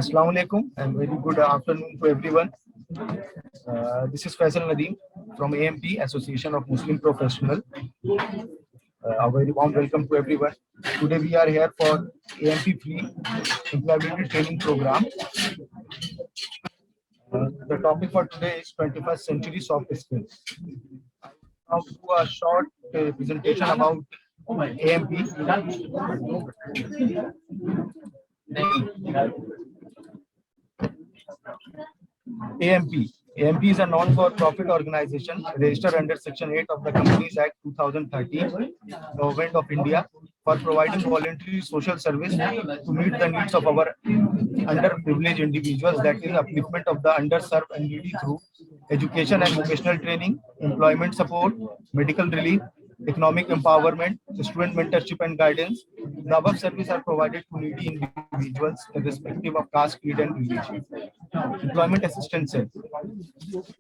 Assalamu alaikum and very good afternoon to everyone. This is Faisal Nadeem from AMP, Association of Muslim Professional. A very warm welcome to everyone. Today we are here for AMP Free Employability Training Program. The topic for today is 21st Century Soft Skills. Now do a short presentation about AMP. AMP. AMP is a non-for-profit organization registered under Section 8 of the Companies Act 2013, Government of India, for providing voluntary social service to meet the needs of our underprivileged individuals, that is, upliftment of the underserved and needy through education and vocational training, employment support, medical relief, economic empowerment, student mentorship and guidance. The above services are provided to needy individuals irrespective of caste, creed, and religion. Employment assistance cell.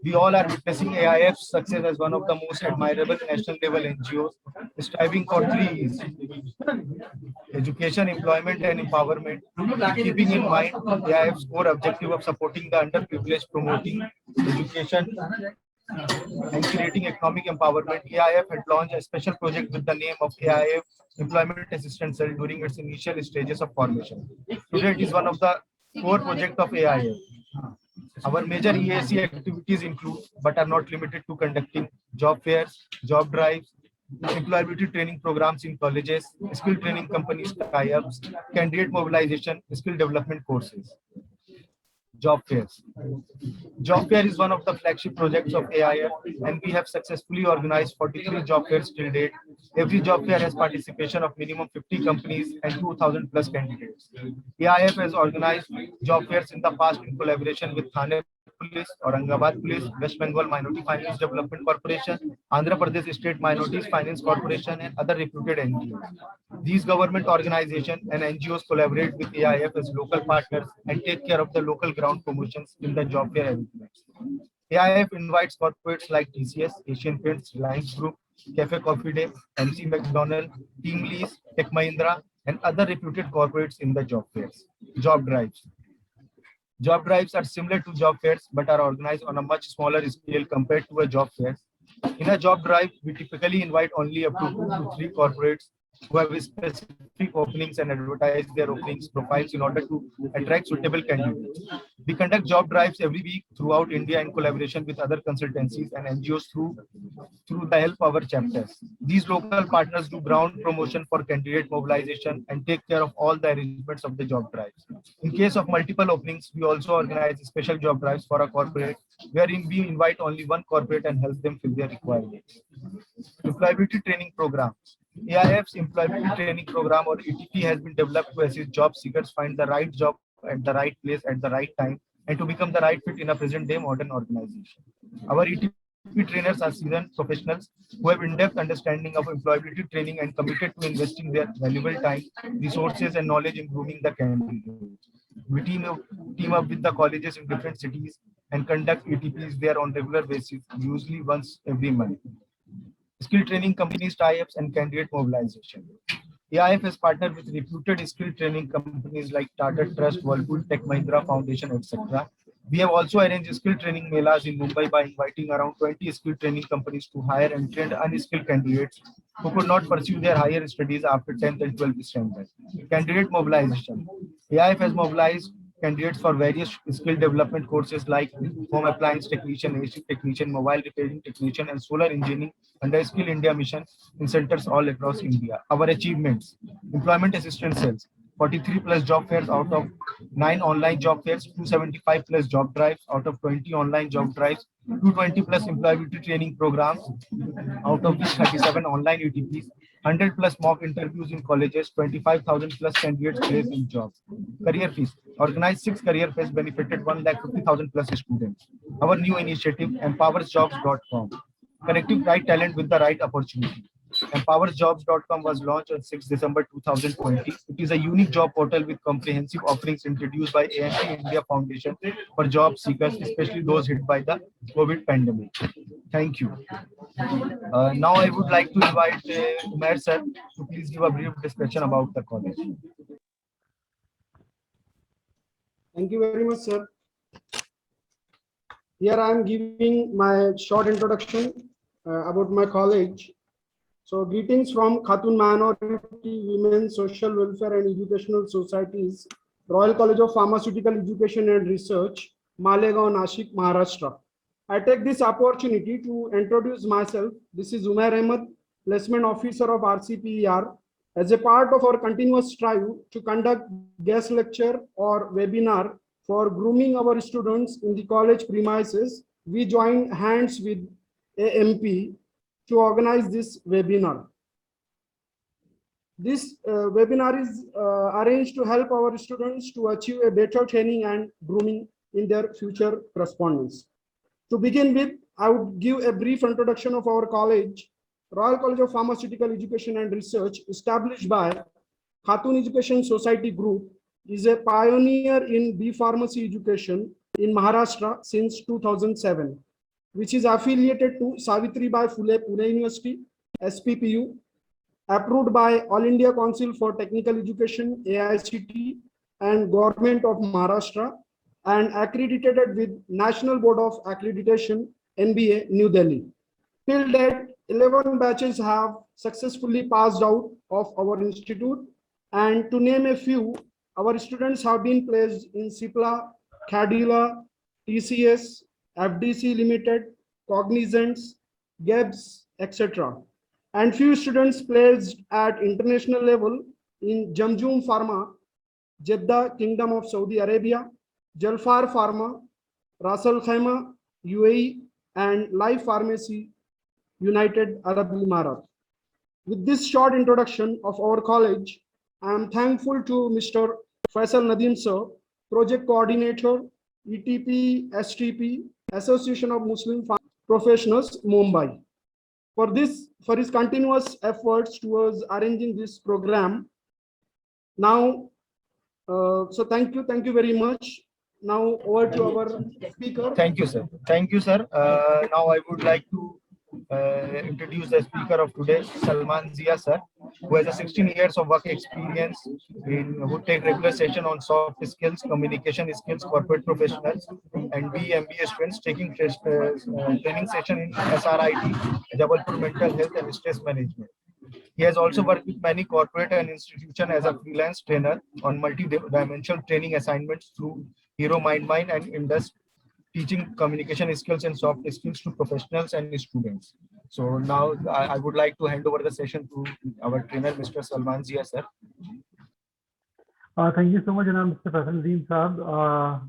We all are witnessing AIF's success as one of the most admirable national level NGOs, striving for three E's: education, employment, and empowerment. Keeping in mind AIF's core objective of supporting the underprivileged, promoting education, and creating economic empowerment, AIF had launched a special project with the name of AIF Employment Assistance Cell during its initial stages of formation. Today, it is one of the core projects of AIF. Our major EAC activities include, but are not limited to, conducting job fairs, job drives, employability training programs in colleges, skill training companies tie-ups, candidate mobilization, skill development courses. Job fairs. Job fair is one of the flagship projects of AIF, and we have successfully organized 43 job fairs till date. Every job fair has participation of minimum 50 companies and 2,000 plus candidates. AIF has organized job fairs in the past in collaboration with Thane Police, Aurangabad Police, West Bengal Minority Finance Development Corporation, Andhra Pradesh State Minorities Finance Corporation, and other reputed NGOs. These government organizations and NGOs collaborate with AIF as local partners and take care of the local ground promotions in the job fair arrangements. AIF invites corporates like TCS, Asian Paints, Reliance Group, Cafe Coffee Day, MC McDonald, Team Lease, Tech Mahindra, and other reputed corporates in the job fairs. Job drives. Job drives are similar to job fairs but are organized on a much smaller scale compared to a job fair. In a job drive, we typically invite only up to 2 to 3 corporates who have specific openings and advertise their openings profiles in order to attract suitable candidates. We conduct job drives every week throughout India in collaboration with other consultancies and NGOs through the help of our chapters. These local partners do ground promotion for candidate mobilization and take care of all the arrangements of the job drives. In case of multiple openings, we also organize special job drives for a corporate, wherein we invite only one corporate and help them fill their requirements. Employability training programs. AIF's employability training program, or ETP, has been developed to assist job seekers find the right job at the right place at the right time and to become the right fit in a present day modern organization. Our ETP trainers are seasoned professionals who have in-depth understanding of employability training and committed to investing their valuable time, resources, and knowledge in grooming the candidates. We team up with the colleges in different cities and conduct ETPs there on regular basis, usually once every month. Skill training companies tie-ups and candidate mobilization. AIF has partnered with reputed skill training companies like Tata Trust, Whirlpool, Tech Mahindra Foundation, etc. We have also arranged skill training melas in Mumbai by inviting around 20 skill training companies to hire and train unskilled candidates who could not pursue their higher studies after 10th and 12th standard. Candidate mobilization. AIF has mobilized candidates for various skill development courses like home appliance technician, AC technician, mobile repairing technician, and solar engineering under Skill India mission in centers all across India. Our achievements: employment assistance cells, 43 plus job fairs out of 9 online job fairs, 275 plus job drives out of 20 online job drives, 220 plus employability training programs out of which 37 online UTPs, 100 plus mock interviews in colleges, 25,000 plus candidates placed in jobs. Career fees. Organized 6 career fairs benefited 1,50,000 plus students. Our new initiative, empowersjobs.com. Connecting right talent with the right opportunity. Empowersjobs.com was launched on 6 December 2020. It is a unique job portal with comprehensive offerings introduced by AMP India Foundation for job seekers, especially those hit by the COVID pandemic. Thank you. Now I would like to invite Umair sir to please give a brief discussion about the college. Thank you very much, sir. Here I am giving my short introduction about my college. So greetings from Khatun Minority Women Social Welfare and Educational Societies, Royal College of Pharmaceutical Education and Research, Malegaon, Nashik, Maharashtra. I take this opportunity to introduce myself. This is Umair Ahmed, Placement Officer of RCPER. As a part of our continuous strive to conduct guest lecture or webinar for grooming our students in the college premises, we join hands with AMP to organize this webinar. This webinar is arranged to help our students to achieve a better training and grooming in their future correspondence. To begin with, I would give a brief introduction of our college. Royal College of Pharmaceutical Education and Research, established by Khatun Education Society Group, is a pioneer in B Pharmacy education in Maharashtra since 2007, which is affiliated to Savitribai Phule Pune University, SPPU, approved by All India Council for Technical Education, AICT, and Government of Maharashtra, and accredited with National Board of Accreditation, NBA, New Delhi. Till date, 11 batches have successfully passed out of our institute, and to name a few, our students have been placed in CIPLA, Cadila, TCS, FDC Limited, Cognizants, GEBS, etc. And few students placed at international level in Jamjum Pharma, Jeddah, Kingdom of Saudi Arabia, Jalfar Pharma, Ras Al Khaimah, UAE, and Life Pharmacy, United Arab Emirates. With this short introduction of our college, I am thankful to Mr. Faisal Nadeem sir, Project Coordinator, ETP, STP, Association of Muslim Professionals, Mumbai, for his continuous efforts towards arranging this program. Now, so thank you very much. Now over to our speaker. Thank you, sir. Thank you, sir. Now I would like to introduce the speaker of today, Salman Zia, sir, who has a 16 years of work experience who take regular session on soft skills, communication skills, corporate professionals, and BMBA students taking training session in SRIT, Jabalpur Mental Health and Stress Management. He has also worked with many corporate and institutions as a freelance trainer on multi-dimensional training assignments through Hero Mind and Indus, teaching communication skills and soft skills to professionals and students. So now I would like to hand over the session to our trainer, Mr. Salman Zia, sir. Thank you so much, Mr. Faisal Nadeem Saab.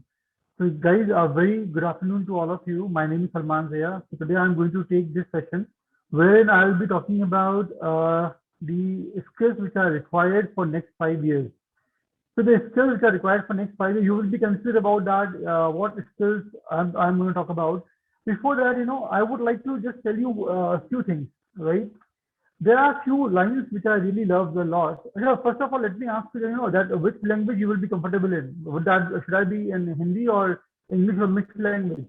So guys, a very good afternoon to all of you. My name is Salman Zia. So today I'm going to take this session wherein I will be talking about the skills which are required for next 5 years. So the skills which are required for next 5 years, you will be confused about that, what skills I'm going to talk about. Before that, I would like to just tell you a few things, right? There are few lines which I really love a lot. First of all, let me ask you, that which language you will be comfortable in. Should I be in Hindi or English or mixed language?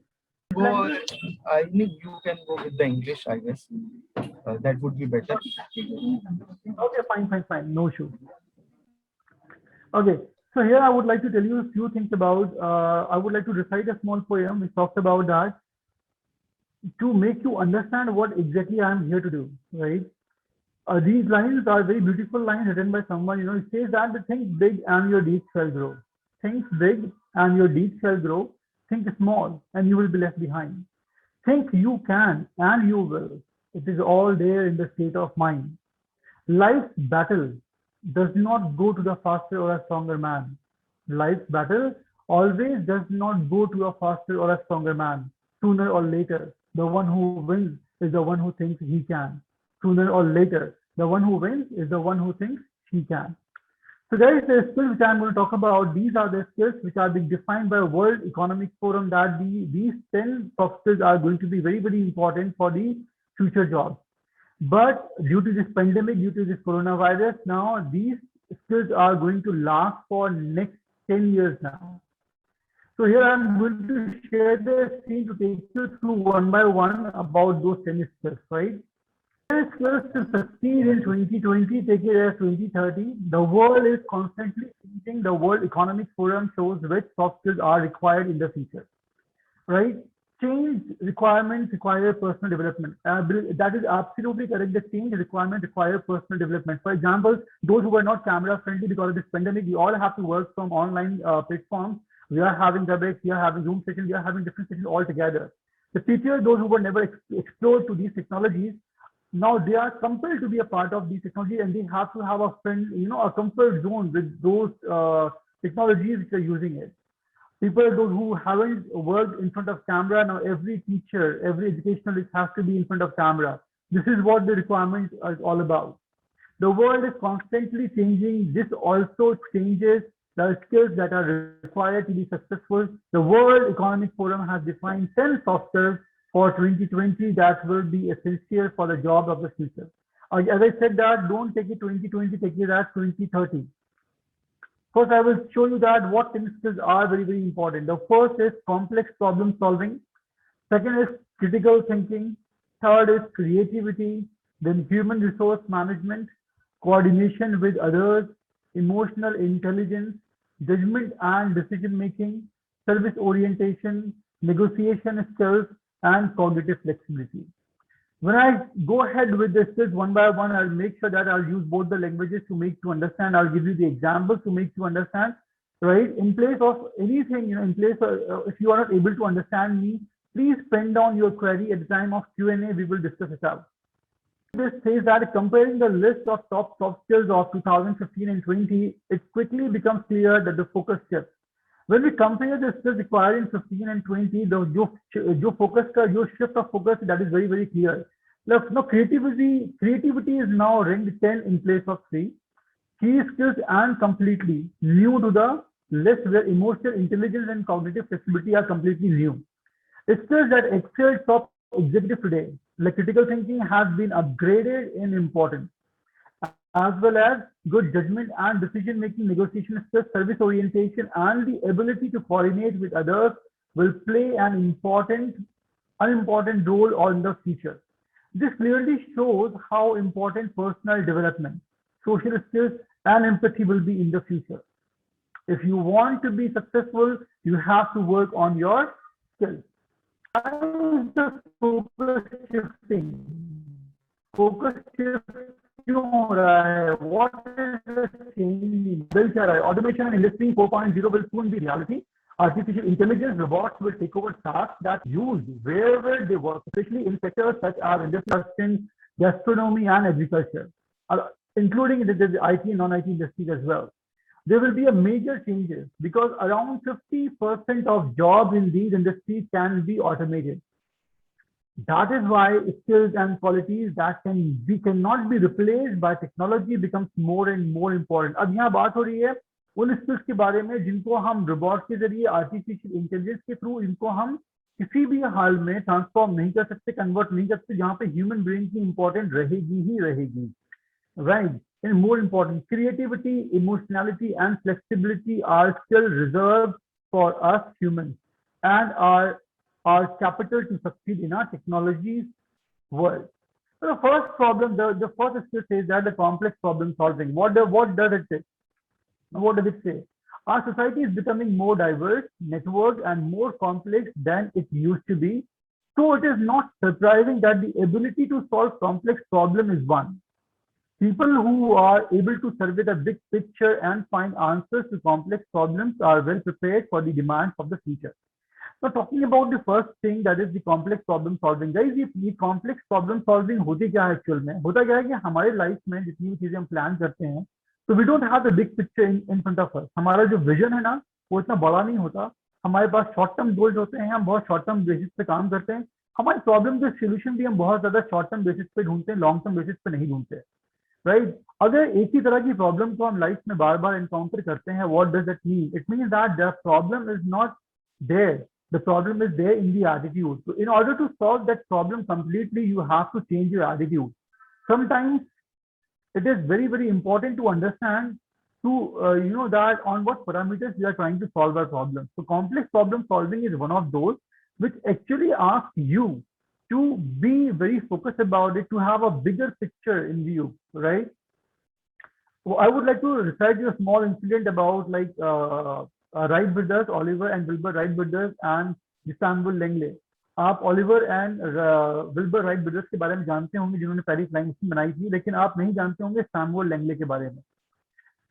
I think you can go with the English, I guess. That would be better. Okay, fine. No issue. Okay, so here I would like to tell you a few things about, I would like to recite a small poem which talks about that to make you understand what exactly I am here to do, right? These lines are very beautiful lines written by someone, it says that think big and your deeds shall grow. Think big and your deeds shall grow. Think small and you will be left behind. Think you can and you will. It is all there in the state of mind. Life's battle does not go to the faster or a stronger man. Life's battle always does not go to a faster or a stronger man. Sooner or later, the one who wins is the one who thinks he can. Sooner or later, the one who wins is the one who thinks he can. So there is the skills which I'm going to talk about. These are the skills which are being defined by World Economic Forum that these 10 soft skills are going to be very, very important for the future jobs. But due to this pandemic, due to this coronavirus, now these skills are going to last for next 10 years now. So here I'm going to share the screen to take you through one by one about those 10 skills, right? 10 skills to succeed in 2020, take it as 2030. The world is constantly thinking, the World Economic Forum shows which soft skills are required in the future, right? Change requirements require personal development. That is absolutely correct. The change requirement require personal development. For example, those who are not camera friendly because of this pandemic, we all have to work from online platforms. We are having WebEx, we are having Zoom sessions, we are having different sessions all together. The people, those who were never exposed to these technologies, now they are compelled to be a part of these technologies, and they have to have a friend, a comfort zone with those technologies which are using it. People, those who haven't worked in front of camera, now every teacher, every educationalist has to be in front of camera. This is what the requirement is all about. The world is constantly changing. This also changes the skills that are required to be successful. The World Economic Forum has defined 10 soft skills for 2020 that will be essential for the job of the future. As I said that, don't take it 2020, take it as 2030. First, I will show you that what 10 skills are very, very important. The first is complex problem solving. Second is critical thinking. Third is creativity. Then human resource management, coordination with others, emotional intelligence, judgment and decision making, service orientation, negotiation skills, and cognitive flexibility. When I go ahead with the skills one by one, I'll make sure that I'll use both the languages to make you understand. I'll give you the examples to make you understand, right? In place of anything, if you are not able to understand me, please pen down your query at the time of Q&A. We will discuss it out. This says that comparing the list of top soft skills of 2015 and 20, it quickly becomes clear that the focus shifts. When we compare the skills required in 15 and 20, your shift of focus, that is very, very clear. Look, now creativity is now ranked 10 in place of 3. Key skills and completely new to the list, where emotional intelligence and cognitive flexibility are completely new. Skills that excel top executive today, like critical thinking, has been upgraded in importance, as well as good judgment and decision-making, negotiation skills, service orientation, and the ability to coordinate with others will play an important role in the future. This clearly shows how important personal development, social skills, and empathy will be in the future. If you want to be successful, you have to work on your skills. How is the focus shifting? Focus shift क्यों हो रहा है? What is the change? Build क्या रहा है? Automation and Industry 4.0 will soon be reality. Artificial intelligence robots will take over tasks that used wherever they work, especially in sectors such as industry, gastronomy, and agriculture, including the IT and non-IT industries as well. There will be a major changes because around 50% of jobs in these industries can be automated. That is why skills and qualities that cannot be replaced by technology becomes more and more important. अब यहाँ बात हो रही है उन skills के बारे में जिनको हम रोबोट के जरिए, आर्टिफिशियल इंटेलिजेंस के थ्रू इनको हम किसी भी हाल में ट्रांसफॉर्म नहीं कर सकते, कन्वर्ट नहीं कर सकते, जहाँ पे ह्यूमन ब्रेन की इंपॉर्टेंट रहेगी ही रहेगी, right? And more important, creativity, emotionality, and flexibility are still reserved for us humans and are capital to succeed in our technology world. So the first problem, the first skill says that the complex problem solving. What does it say? What does it say? Our society is becoming more diverse, networked, and more complex than it used to be. So it is not surprising that the ability to solve complex problem is one. People who are able to survey the big picture and find answers to complex problems are well prepared for the demands of the future. So talking about the first thing, that is the complex problem solving. Guys, ये complex problem solving होती क्या है actual में? होता क्या है कि हमारे लाइफ में जितनी भी चीजें हम प्लान करते हैं, तो we don't have the big picture in front of us. हमारा जो विजन है ना, वो इतना बड़ा नहीं होता. हमारे पास शॉर्ट टर्म गोल्स होते हैं, हम बहुत शॉर्ट टर्म बेसिस पे काम करते हैं. हमारे प्रॉब्लम के सोल्यूशन भी हम बहुत ज्यादा शॉर्ट टर्म बेसिस पे ढूंढते हैं, लॉन्ग टर्म बेसिस पे नहीं ढूंढते, राइट? अगर एक ही तरह की प्रॉब्लम को हम लाइफ में बार बार एनकाउंटर करते हैं, what does that mean? It means that the problem is not there. The problem is there in the attitude. So in order to solve that problem completely, you have to change your attitude. Sometimes it is very, very important to understand that on what parameters we are trying to solve our problem. So complex problem solving is one of those which actually asks you to be very focused about it, to have a bigger picture in view, right? I would like to recite you a small incident about Wright brothers, Oliver and Wilbur Wright brothers and Samuel Langley. आप Oliver and Wilbur Wright brothers के बारे में जानते होंगे जिन्होंने पहली flying machine बनाई थी, लेकिन आप नहीं जानते होंगे सैमुअल लैंगले के बारे में।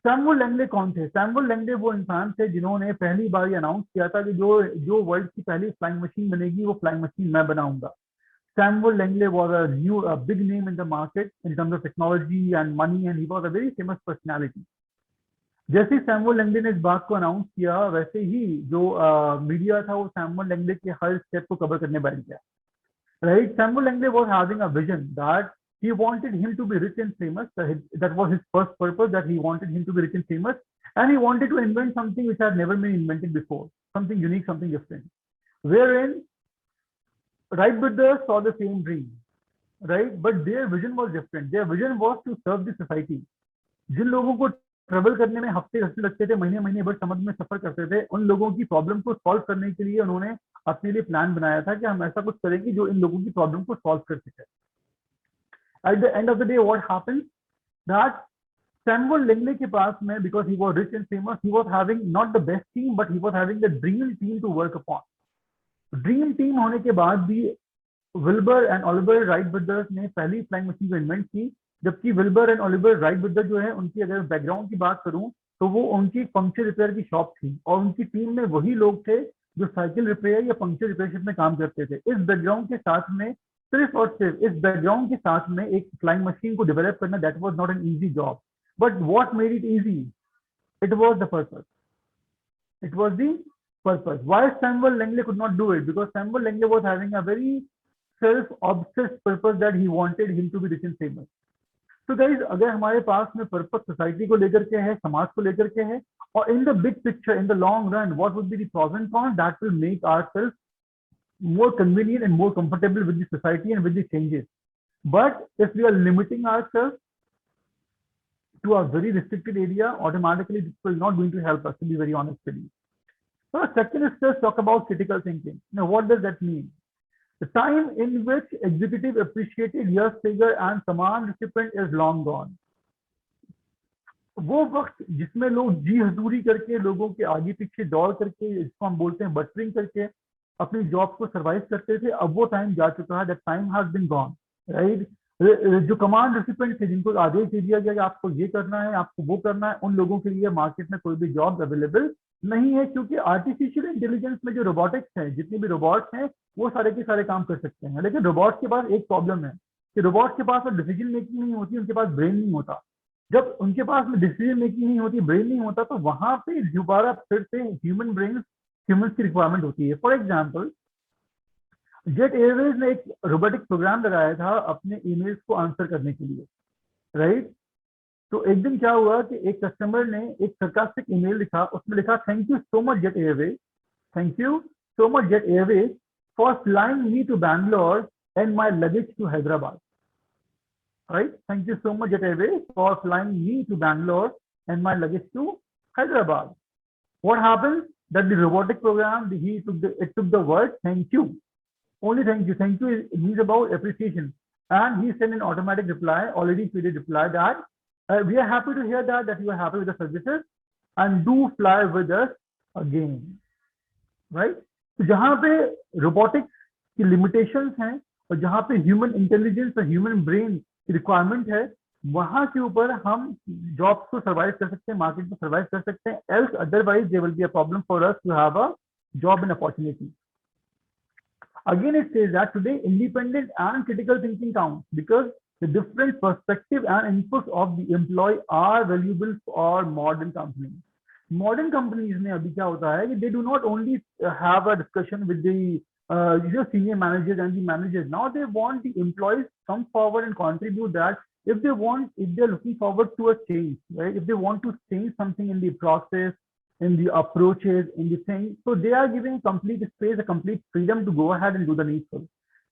सैमुअल लैंगले कौन थे? सैमुअल लैंगले वो इंसान थे जिन्होंने पहली बार ये अनाउंस किया था कि जो वर्ल्ड की पहली फ्लाइंग मशीन बनेगी वो फ्लाइंग मशीन मैं बनाऊंगा। Samuel Langley was a big name in the market in terms of technology and money, and he was a very famous personality. जैसे सैमुअल लैंगले ने इस बात को अनाउंस किया, वैसे ही जो मीडिया था वो सैमुअल लैंगले के हर स्टेप को कवर करने बैठ गया। Right? Samuel Langley was having a vision that he wanted him to be rich and famous. That was his first purpose, that he wanted him to be rich and famous, and he wanted to invent something which had never been invented before, something unique, something different. Wherein Wright brothers saw the same dream, right? But their vision was different. Their vision was to serve the society. जिन लोगों को travel करने में हफ्ते लगते थे, महीने महीने भर समुद्र में सफर करते थे, उन लोगों की प्रॉब्लम को सॉल्व करने के लिए उन्होंने अपने लिए प्लान बनाया था कि हम ऐसा कुछ करेंगे जो इन लोगों की प्रॉब्लम को सॉल्व कर सके। At the end of the day, what happens that Samuel Langley के पास में, because he was rich and famous, he was having not the best team, but he was having the dream team to work upon. Dream team होने के बाद भी Wilbur and Oliver Wright brothers ने पहली flying machine को invent की, जबकि Wilbur and Oliver right brother जो है उनकी अगर बैकग्राउंड की बात करूं तो वो उनकी पंक्चर रिपेयर की शॉप थी और उनकी टीम में वही लोग थे जो साइकिल रिपेयर या पंक्चर रिपेयरशिप में काम करते थे। इस बैकग्राउंड के साथ में सिर्फ और सिर्फ इस बैकग्राउंड के साथ में एक फ्लाइंग मशीन को डेवलप करना, that was not an easy job, but what made it easy, it was the purpose, it was the purpose. Why Samuel Langley could not do it? Because Samuel Langley was having a very self-obsessed purpose that he wanted him to be rich and famous. So guys, अगर हमारे पास में purpose society को लेकर के है, समाज को लेकर के है, और in the big picture, in the long run, what would be the pros and cons that will make ourselves more convenient and more comfortable with the society and with the changes. But if we are limiting ourselves to a very restricted area, automatically this will not going to help us, to be very honest with you. So second is just talk about critical thinking. Now, what does that mean? The time in which executive appreciated yes figure and command recipient is long gone. वो वक्त जिसमें लोग जी हजूरी करके, लोगों के आगे पीछे दौड़ करके, जिसको हम बोलते हैं बटरिंग करके, अपनी जॉब को सर्वाइव करते थे, अब वो टाइम जा चुका है। That time has been gone, right? जो कमांड रेसिपिएंट थे, जिनको आदेश दे दिया गया कि आपको ये करना है, आपको वो करना है, उन लोगों के लिए मार्केट में कोई भी जॉब अवेलेबल नहीं है, क्योंकि आर्टिफिशियल इंटेलिजेंस में जो रोबोटिक्स है, जितने भी रोबोट्स हैं वो सारे के सारे काम कर सकते हैं। लेकिन रोबोट्स के पास एक प्रॉब्लम है कि रोबोट्स के पास डिसीजन मेकिंग नहीं होती, उनके पास ब्रेन नहीं होता। जब उनके पास में डिसीजन मेकिंग नहीं होती, ब्रेन नहीं होता, तो वहां पे दोबारा फिर से ह्यूमन ब्रेन, ह्यूमन की रिक्वायरमेंट होती है। फॉर एग्जाम्पल, जेट एयरवेज ने एक रोबोटिक प्रोग्राम लगाया था अपने ईमेल्स को आंसर करने के लिए, राइट? तो एक दिन क्या हुआ कि एक कस्टमर ने एक सरकास्टिक ईमेल लिखा, उसमें लिखा, thank you so much Jet Airways, thank you so much Jet Airways for flying me to Bangalore and my luggage to Hyderabad, right? Thank you so much Jet Airways for flying me to Bangalore and my luggage to Hyderabad. What happened? That the robotic program, it took the word thank you, only thank you. Thank you means about appreciation, and he sent an automatic reply, already created reply that we are happy to hear that you are happy with the services and do fly with us again, right? तो जहाँ पे robotics की limitations हैं और जहाँ पे human intelligence और human brain की requirement है, वहां के ऊपर हम जॉब्स को सर्वाइव कर सकते हैं, मार्केट को सर्वाइव कर सकते हैं। Else otherwise there will be a problem for us to have a job and opportunity. Again, it says that today independent and critical thinking counts because the different perspective and inputs of the employee are valuable for modern companies. Modern companies में अभी क्या होता है कि they do not only have a discussion with the senior managers and the managers. Now they want the employees come forward and contribute that if they're looking forward to a change, right? If they want to change something in the process, in the approaches, in the thing, so they are giving complete space, a complete freedom to go ahead and do the needful.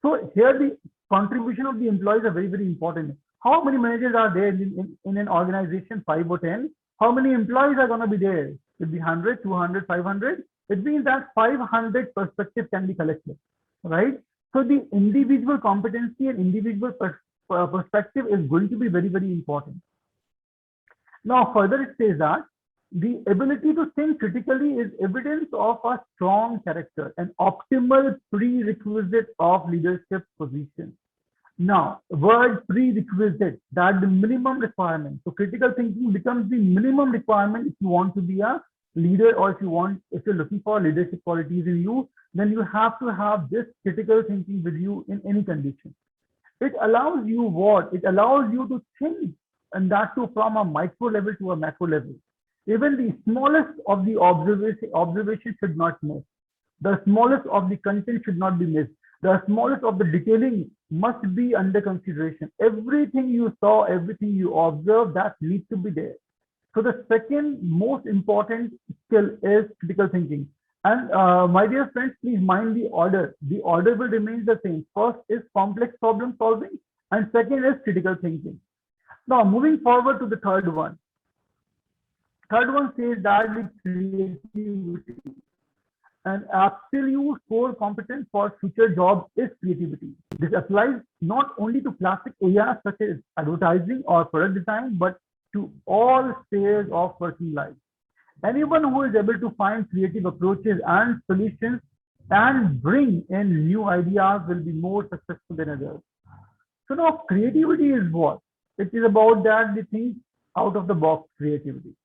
So here the contribution of the employees are very, very important. How many managers are there in an organization, 5 or 10? How many employees are going to be there? It be 100, 200, 500? It means that 500 perspectives can be collected, right? So the individual competency and individual perspective is going to be very, very important. Now, further it says that the ability to think critically is evidence of a strong character, an optimal prerequisite of leadership position. Now, word prerequisite, that the minimum requirement. So critical thinking becomes the minimum requirement if you want to be a leader, or if you're looking for leadership qualities in you, then you have to have this critical thinking with you in any condition. It allows you what? It allows you to think, and that too from a micro level to a macro level. Even the smallest of the observation should not miss. The smallest of the content should not be missed. The smallest of the detailing must be under consideration. Everything you saw, everything you observed, that needs to be there. So the second most important skill is critical thinking. And my dear friends, please mind the order. The order will remain the same. First is complex problem solving, and second is critical thinking. Now, moving forward to the third one. Third one says that the creativity. An absolute core competence for future jobs is creativity. This applies not only to classic areas such as advertising or product design, but to all spheres of working life. Anyone who is able to find creative approaches and solutions and bring in new ideas will be more successful than others. So now creativity is what? It is about that the think out of the box creativity.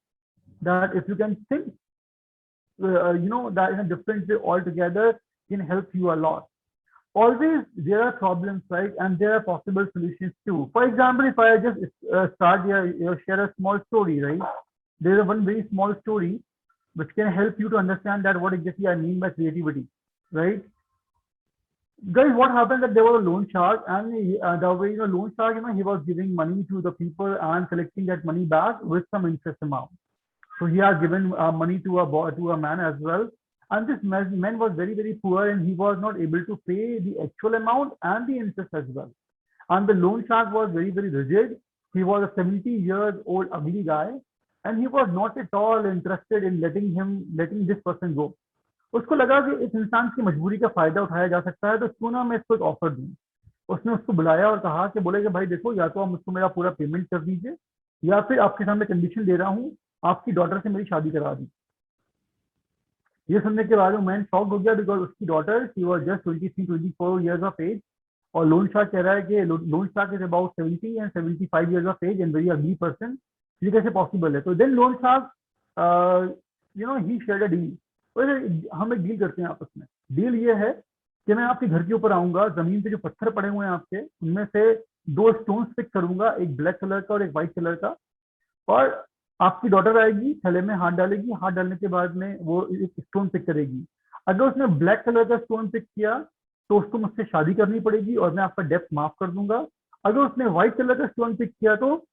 That if you can think, that in a different way altogether can help you a lot. Always there are problems, right? And there are possible solutions too. For example, if I just start here, share a small story, right? There is one very small story which can help you to understand that what exactly I mean by creativity, right? Guys, what happened that there was a loan shark, and the way loan shark, he was giving money to the people and collecting that money back with some interest amount. So he has given money to a man as well, and this man was very, very poor, and he was not able to pay the actual amount and the interest as well. And the loan shark was very, very rigid. He was a 70-year-old ugly guy, and he was not at all interested in letting this person go. उसको लगा कि इस इंसान की मजबूरी का फायदा उठाया जा सकता है, तो क्यों ना मैं इसको एक ऑफर दूं। उसने उसको बुलाया और कहा कि बोले कि भाई देखो, या तो आप मुझको मेरा पूरा पेमेंट कर दीजिए, या फिर आपके सामने कंडीशन दे रहा हूँ, आपकी डॉटर से मेरी शादी करा दी। ये सुनने के बाद मैं शॉक हो गया, बिकॉज उसकी daughter she was just 23-24 years of age, और लोन शार्क कह रहा है कि loan shark is about 70 and 75 years of age and very ugly person. ये कैसे पॉसिबल है? तो देन लोन शार्क ही शेयर्ड अ डील। हम एक डील करते हैं आपस में। डील ये है कि मैं आपके घर के ऊपर आऊंगा, जमीन पे जो पत्थर पड़े हुए हैं आपके, उनमें से 2 स्टोन्स पिक करूंगा, एक ब्लैक कलर का और एक व्हाइट कलर का, और आपकी डॉटर आएगी, थैले में हाथ डालेगी, हाथ डालने के बाद में वो एक स्टोन पिक करेगी। अगर उसने ब्लैक कलर का स्टोन पिक किया तो उसको मुझसे शादी करनी पड़ेगी और मैं आपका डेप्ट माफ कर दूंगा। अगर उसने व्हाइट कलर का स्टोन पिक किया तो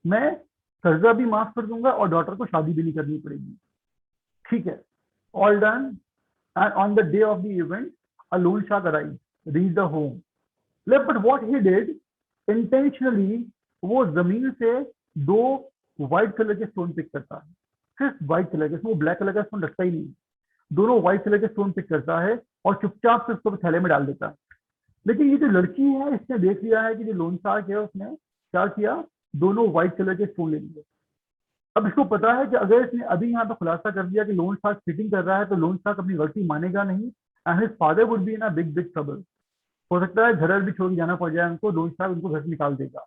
मैं कर्जा भी माफ कर दूंगा और डॉटर को शादी भी नहीं करनी पड़ेगी। ठीक है, all done. And on the day of the event a loan shark arrived, reached the home. But what he did, intentionally, वो जमीन से 2 व्हाइट कलर के स्टोन पिक करता है, सिर्फ व्हाइट कलर के, वो ब्लैक कलर का स्टोन रखता ही नहीं, दोनों व्हाइट कलर के स्टोन पिक करता है और चुपचाप से उसको थैले में डाल देता है। लेकिन ये जो लड़की है, इसने देख लिया है कि जो लोन शार्क है उसने क्या किया, दोनों व्हाइट कलर के स्टोन ले लिए। अब इसको पता है कि अगर इसने अभी यहाँ पे खुलासा कर दिया कि लोन शार्क चीटिंग कर रहा है, तो लोन शार्क अपनी गलती मानेगा नहीं, and his father would be in a big trouble. हो सकता है घर भी छोड़ के जाना पड़ जाए उनको, लोन शार्क उनको घर से निकाल देगा।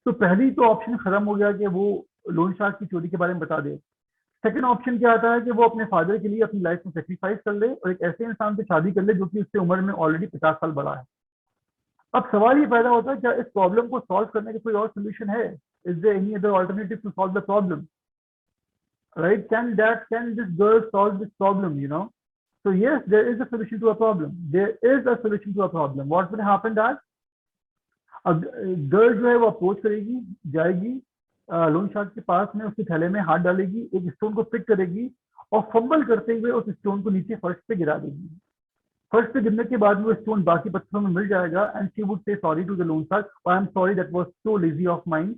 तो पहली तो ऑप्शन खत्म हो गया कि वो लोन शार्क की चोरी के बारे में बता दे। सेकंड ऑप्शन क्या आता है कि वो अपने फादर के लिए अपनी लाइफ में सेक्रीफाइस कर ले और एक ऐसे इंसान से शादी कर ले जो कि उससे उम्र में ऑलरेडी 50 साल बड़ा है। अब सवाल ये पैदा होता है, क्या इस प्रॉब्लम को सॉल्व करने का कोई और सोल्यूशन है? Is there any other alternative to solve the problem? Right, can this girl solve this problem? So yes, there is a solution to a problem. There is a solution to a problem. What will happen that girl जो है वो approach करेगी, जाएगी loan shark के पास में, उसके थैले में हाथ डालेगी, एक स्टोन को पिक करेगी और फंबल करते हुए उस स्टोन को नीचे फर्श पे गिरा देगी। फर्श पे गिरने के बाद वो स्टोन बाकी पत्थरों में मिल जाएगा and she would say sorry to the loan shark, I am sorry that was so lazy of mind.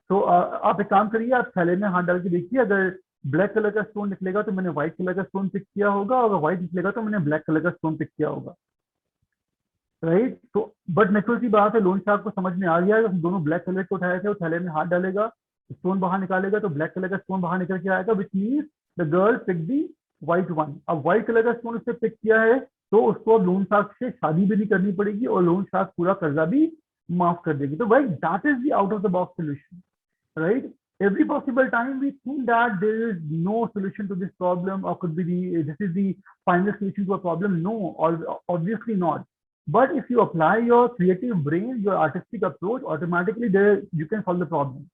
तो आप एक काम करिए, आप थैले में हाथ डाल के देखिए, अगर ब्लैक कलर का स्टोन निकलेगा तो मैंने व्हाइट कलर का स्टोन पिक किया होगा, और व्हाइट निकलेगा तो मैंने ब्लैक कलर का स्टोन पिक किया होगा। राइट, तो बट नेचुरल सी बात है, लोन शार्क को समझ में आ गया है, दोनों ब्लैक कलर को उठाए थे, वो थैले में हाथ डालेगा स्टोन बाहर निकालेगा तो ब्लैक कलर का स्टोन बाहर निकल के आएगा, which means the girl pick the white one. अब व्हाइट कलर का स्टोन उसने पिक किया है तो उसको अब लोन शार्क से शादी भी नहीं करनी पड़ेगी और लोन शार्क पूरा कर्जा भी माफ कर देगी। तो भाई that is the out of the box solution, right? Every possible time we think that there is no solution to this problem or could be this is the final solution to a problem. No, or obviously not. But if you apply your creative brain, your artistic approach, automatically there you can solve the problem.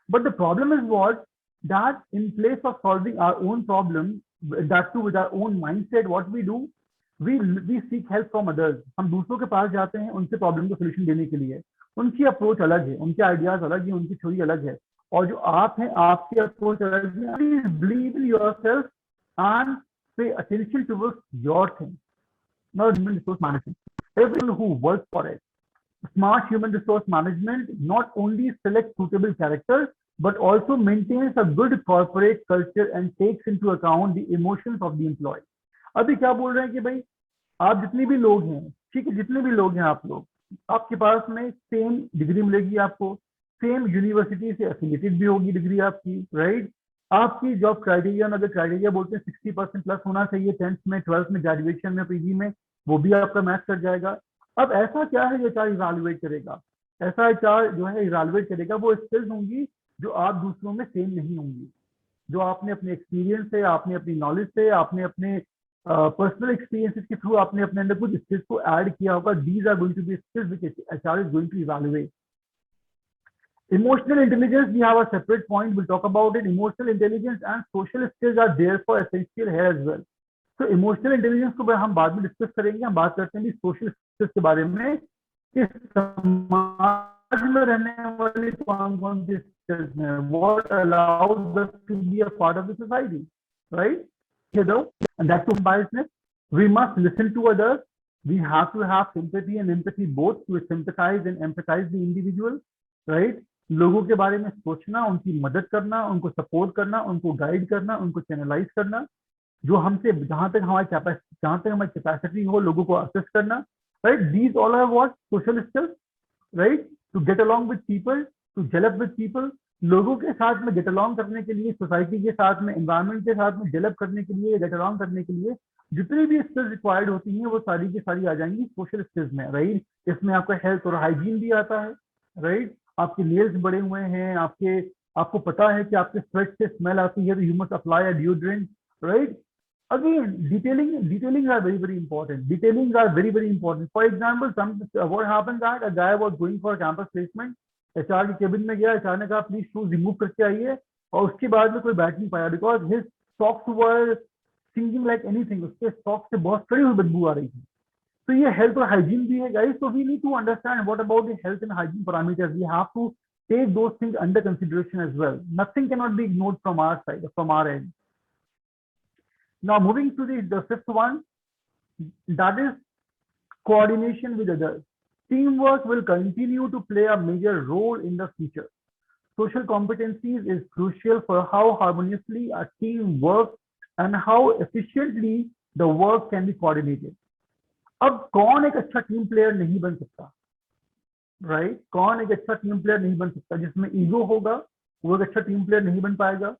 But the problem is what? That in place of solving our own problem, that too with our own mindset, what we do, we seek help from others. हम दूसरों के पास जाते हैं उनसे problem को solution देने के लिए। उनकी अप्रोच अलग है, उनके आइडियाज अलग है, उनकी थ्योरी अलग है, और जो आप हैं आपकी अप्रोच अलग है। Please believe in yourself and pay attention towards your thing, not human resource management. Everyone who works for it, smart human resource management not only selects suitable characters but also maintains a good corporate culture and takes into account the emotions of the employee. अभी क्या बोल रहे हैं कि भाई आप जितने भी लोग हैं, ठीक है, जितने भी लोग हैं आप लोग, आपके पास में सेम डिग्री मिलेगी, आपको सेम यूनिवर्सिटी से एफिलिएटेड भी होगी डिग्री आपकी, राइट? आपकी जॉब क्राइटेरिया में, अगर क्राइटेरिया बोलते हैं 60% प्लस होना चाहिए 10th में, 12th में, ग्रेजुएशन में, पीजी में, वो भी आपका मैच कर जाएगा। अब ऐसा क्या है जो एचआर इवैल्यूएट करेगा? ऐसा एचआर जो है इवैल्यूएट करेगा वो स्किल्स होंगी जो आप दूसरों में सेम नहीं होंगी, जो आपने अपने एक्सपीरियंस से, आपने अपनी नॉलेज से, आपने अपने पर्सनल एक्सपीरियंसेस के थ्रू आपने अपने अंदर कुछ स्किल्स को ऐड किया होगा। These are going to be skills which HR is going to evaluate. Emotional intelligence, we have a separate point, we'll talk about it. Emotional intelligence and social skills are therefore essential here as well. So emotional intelligence को हम बाद में discuss करेंगे। हम बात करते हैं social skills के बारे में कि समाज में रहने वाली कौन कौन सी स्किल्स हैं, what allows us to be a part of the society, right? And that's to biasness. We must listen to others. We have to have sympathy and empathy both, to sympathize and empathize the individual, right? लोगों के बारे में सोचना, उनकी मदद करना, उनको support करना, उनको गाइड करना, उनको चैनलाइज करना, जो हमसे जहां तक हमारी कैपेसिटी हो लोगों को असेस करना, right? These all are what social skills, right? To get along with people, to develop with people, लोगों के साथ में गेट अलोंग करने के लिए, सोसाइटी के साथ में, एनवायरमेंट के साथ में डेवलप करने के लिए, गेट अलोंग करने के लिए जितनी भी स्किल्स रिक्वायर्ड होती हैं वो सारी की सारी आ जाएंगी सोशल स्किल्स में, राइट? इसमें आपका हेल्थ और हाइजीन भी आता है, राइट? आपके नेल्स बड़े हुए हैं, आपको पता है कि आपके स्वेट से स्मेल आती है तो you must apply a deodorant, right? Again, detailing are very important. Detailings are very important. For example, what happened that a guy was going for a campus placement, HR के cabin में गया, HR ने कहा please shoes remove करके आइए, और उसके बाद में कोई बैठ नहीं पाया because his socks were sinking like anything, उसके सॉक्स से बहुत कड़ी हुई बदबू आ रही थी। तो ये हेल्थ और हाइजीन भी है guys, so we need to understand what about the health and hygiene parameters. We have to take those things under consideration as well. Nothing cannot be ignored from our side, from our end. Now moving to the fifth one, that is coordination with others. Teamwork will continue to play a major role in the future. Social competencies is crucial for how harmoniously a team works and how efficiently the work can be coordinated. अब कौन एक अच्छा team player नहीं बन सकता, right? कौन एक अच्छा टीम प्लेयर नहीं बन सकता? जिसमें ईगो होगा वो एक अच्छा टीम प्लेयर नहीं बन पाएगा,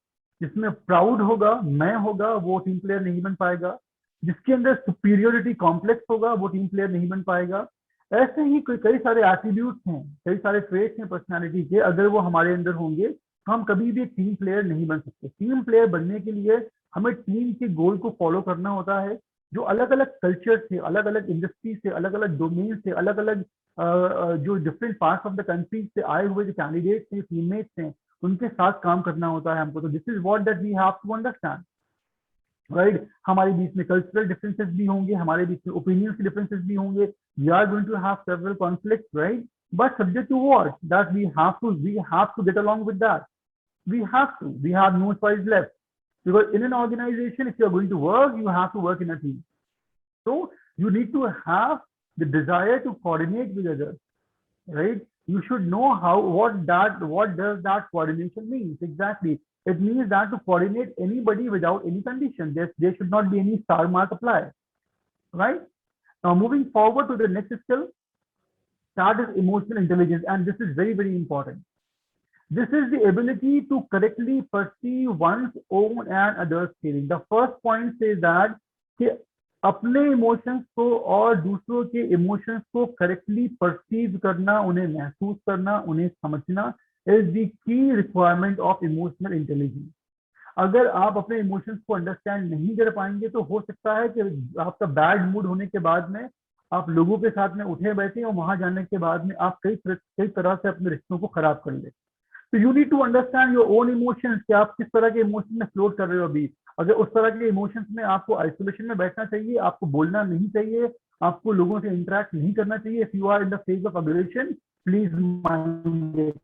जिसमें प्राउड होगा, मैं होगा, वो टीम प्लेयर नहीं बन पाएगा, जिसके अंदर सुपीरियोरिटी कॉम्प्लेक्स होगा वो टीम प्लेयर नहीं बन पाएगा। ऐसे ही कई सारे एट्रीब्यूट्स हैं, कई सारे ट्रेट्स हैं पर्सनालिटी के, अगर वो हमारे अंदर होंगे तो हम कभी भी एक टीम प्लेयर नहीं बन सकते। टीम प्लेयर बनने के लिए हमें टीम के गोल को फॉलो करना होता है, जो अलग अलग कल्चर से, अलग अलग इंडस्ट्री से, अलग अलग डोमेन से, अलग अलग जो different parts of the country से आए हुए जो कैंडिडेट्स हैं, टीममेट्स हैं, उनके साथ काम करना होता है हमको। तो this is what that we have to understand, right? हमारे बीच में कल्चरल डिफरेंसेस भी होंगे, हमारे बीच में ओपिनियंस के डिफरेंसेस भी होंगे, we are going to have several conflicts, right? But subject to what that we have to get along with that, we have no choice left, because in an organization if you are going to work, you have to work in a team, so you need to have the desire to coordinate with others, right? You should know what does that coordination means exactly. It means that to coordinate anybody without any condition, there should not be any star mark applied, right? Now moving forward to the next skill, that is emotional intelligence, and this is very important. This is the ability to correctly perceive one's own and others' feeling. The first point says that कि अपने emotions को और दूसरों के emotions को correctly perceive करना, उन्हें महसूस करना, उन्हें समझना is the key requirement of emotional intelligence. अगर आप अपने इमोशंस को अंडरस्टैंड नहीं कर पाएंगे तो हो सकता है कि आपका बैड मूड होने के बाद में आप लोगों के साथ में उठे बैठे और वहां जाने के बाद में आप कई तरह से अपने रिश्तों को खराब कर ले. तो you need to understand your own emotions कि आप किस तरह के इमोशन में फ्लोट कर रहे हो अभी. अगर उस तरह के इमोशंस में आपको आइसोलेशन में बैठना चाहिए, आपको बोलना नहीं चाहिए, आपको लोगों से इंटरेक्ट नहीं करना चाहिए. If you are in the phase of aggression, please mind it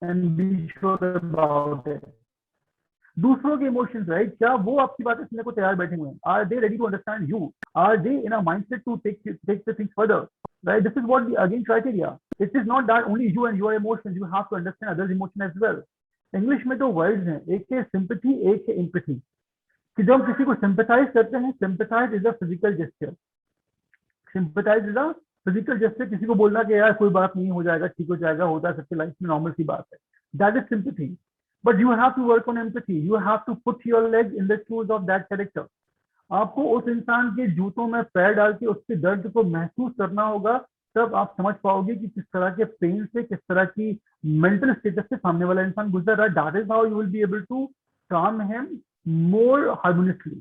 and be sure about it. दूसरों के इमोशंस, राइट, क्या वो आपकी बातें सुनने को तैयार बैठे हुए हैं? Are they ready to understand you? Are they in a mindset to take the things further? Right, this is what the again criteria. It is not that only you and your emotions. You have to understand others' emotion as well. English में दो words हैं, एक है sympathy, एक है empathy. कि जब हम किसी को sympathize करते हैं, sympathize is a physical gesture. Sympathize is a physical gesture. किसी को बोलना कि यार कोई बात नहीं, हो जाएगा, ठीक हो जाएगा, होता है सबकी लाइफ में, नॉर्मल सी बात है. That is sympathy. But you have to work on empathy. You have to put your leg in the shoes of that character. आपको उस इंसान के जूतों में पैर डाल के उसके दर्द को महसूस करना होगा, तब आप समझ पाओगे कि किस तरह के पेन से, किस तरह की मेंटल स्टेटस से सामने वाला इंसान गुजर रहा है. That is how you will be able to calm him more harmoniously.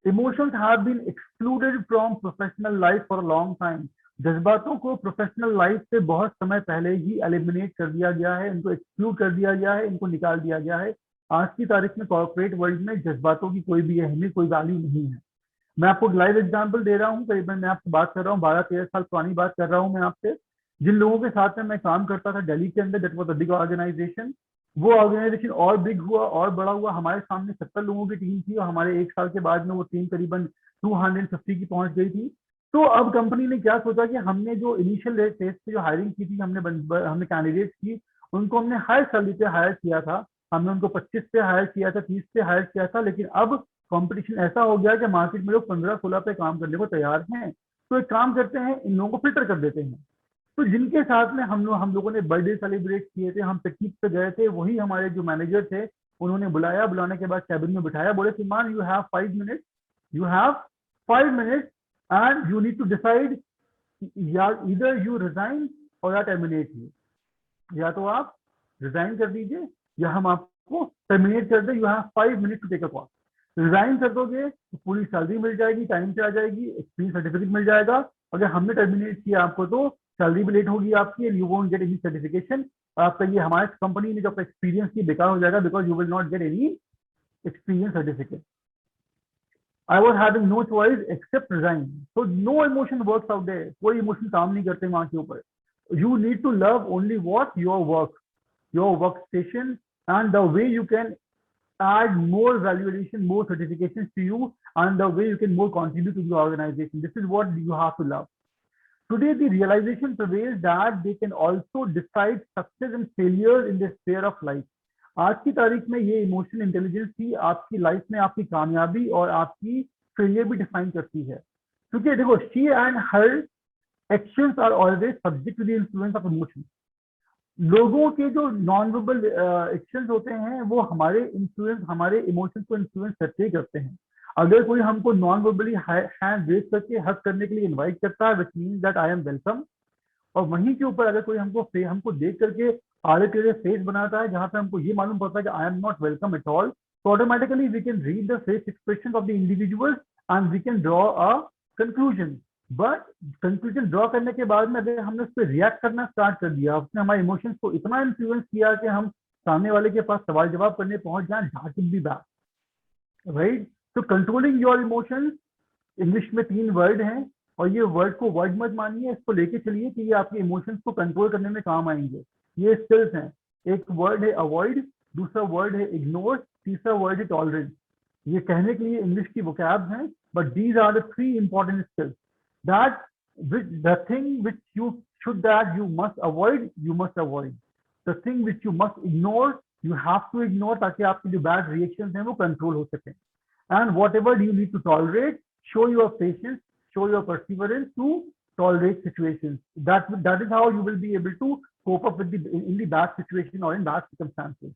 Emotions have been excluded from professional life for a long time. जज्बातों को प्रोफेशनल लाइफ से बहुत समय पहले ही एलिमिनेट कर दिया गया है, इनको एक्सक्लूड कर दिया गया है, इनको निकाल दिया गया है. आज की तारीख में कॉर्पोरेट वर्ल्ड में जज्बातों की कोई भी अहमियत, कोई वैल्यू नहीं है. मैं आपको लाइव एग्जांपल दे रहा हूँ. करीबन मैं आपसे बात कर रहा हूँ 12-13 साल पुरानी बात कर रहा हूँ मैं आपसे. जिन लोगों के साथ में मैं काम करता था दिल्ली के अंदर, that was a big organisation. वो ऑर्गेनाइजेशन और बिग हुआ और बड़ा हुआ. हमारे सामने 70 लोगों की टीम थी और हमारे 1 साल के बाद में वो टीम करीबन 250 की पहुंच गई थी. तो अब कंपनी ने क्या सोचा कि हमने जो इनिशियल फेज पे जो हायरिंग की थी, हमने कैंडिडेट्स की, उनको हमने हाई सैलरी पे हायर किया था. हमने उनको 25 पे हायर किया था, 30 पे हायर किया था. लेकिन अब कंपटीशन ऐसा हो गया कि मार्केट में लोग 15-16 पे काम करने को तैयार हैं. तो एक काम करते हैं, इन लोगों को फिल्टर कर देते हैं. तो जिनके साथ में हम लोगों ने बर्थडे सेलिब्रेट किए थे, हम पिकनिक पे गए थे, वही हमारे जो मैनेजर थे, उन्होंने बुलाया. बुलाने के बाद कैबिन में बिठाया, बोले Simon you have 5 minutes, you have 5 minutes and you need to decide, either you resign और या टर्मिनेट यू. या तो आप रिजाइन कर दीजिए या हम आपको टर्मिनेट कर दे. You have 5 minute to take a call. Resign कर दोगे तो पूरी सैलरी मिल जाएगी, टाइम से आ जाएगी, एक्सपीरियंस सर्टिफिकेट मिल जाएगा. अगर हमने टर्मिनेट किया आपको तो सैलरी भी लेट होगी आपकी, and you won't get any certification. आपका ये हमारे कंपनी ने जो आपका एक्सपीरियंस की बेकार हो जाएगा, because you will not get any experience certificate. I was having no choice except resign. So no emotion works out there. कोई इमोशन काम नहीं करते वहां के ऊपर. You need to love only what? Your work, your workstation, and the way you can add more value addition, more certifications to you, and the way you can more contribute to the organization. This is what you have to love. Today, the realization prevails that they can also decide success and failure in this sphere of life. आज की तारीख में ये emotional intelligence ही आपकी life में आपकी कामयाबी और आपकी फेलियर भी डिफाइन करती है. क्योंकि देखो, she and her actions are always subject to the influence of emotion. लोगों के जो नॉन वर्बल एक्शंस होते हैं वो हमारे इमोशंस को इन्फ्लुएंस करते हैं. अगर कोई हमको नॉन वर्बली हैंड रेज करके हक करने के लिए इनवाइट करता है, which means that I am welcome, और वहीं के ऊपर अगर कोई हमको देख करके आधे टेढ़े फेस बनाता है जहां पे हमको ये मालूम पड़ता है कि I am not welcome at all, तो automatically we can read the face expression of the individual and we can draw a conclusion. But conclusion draw करने के बाद में अगर हमने उस पर रिएक्ट करना स्टार्ट कर दिया, उसने हमारे इमोशंस को इतना इन्फ्लुएंस किया कि हम सामने वाले के पास सवाल जवाब करने पहुंच जाए, that will be bad, right. तो कंट्रोलिंग योर इमोशंस, इंग्लिश में 3 वर्ड हैं और ये वर्ड को वर्ड मत मानिए, इसको लेके चलिए कि ये आपके इमोशंस को कंट्रोल करने में काम आएंगे. ये स्किल्स हैं. एक वर्ड है अवॉइड, दूसरा वर्ड है इग्नोर, तीसरा वर्ड है टॉलरेंस. ये कहने के लिए इंग्लिश की वोकैब्स हैं, but these are the 3 important skills that the thing which you must avoid, you must avoid. The thing which you must ignore, you have to ignore, ताकि आपकी जो बैड रिएक्शंस हैं वो कंट्रोल हो सके. And whatever you need to tolerate, show your patience, show your perseverance to tolerate situations. That is how you will be able to cope up with in the bad situation or in bad circumstances.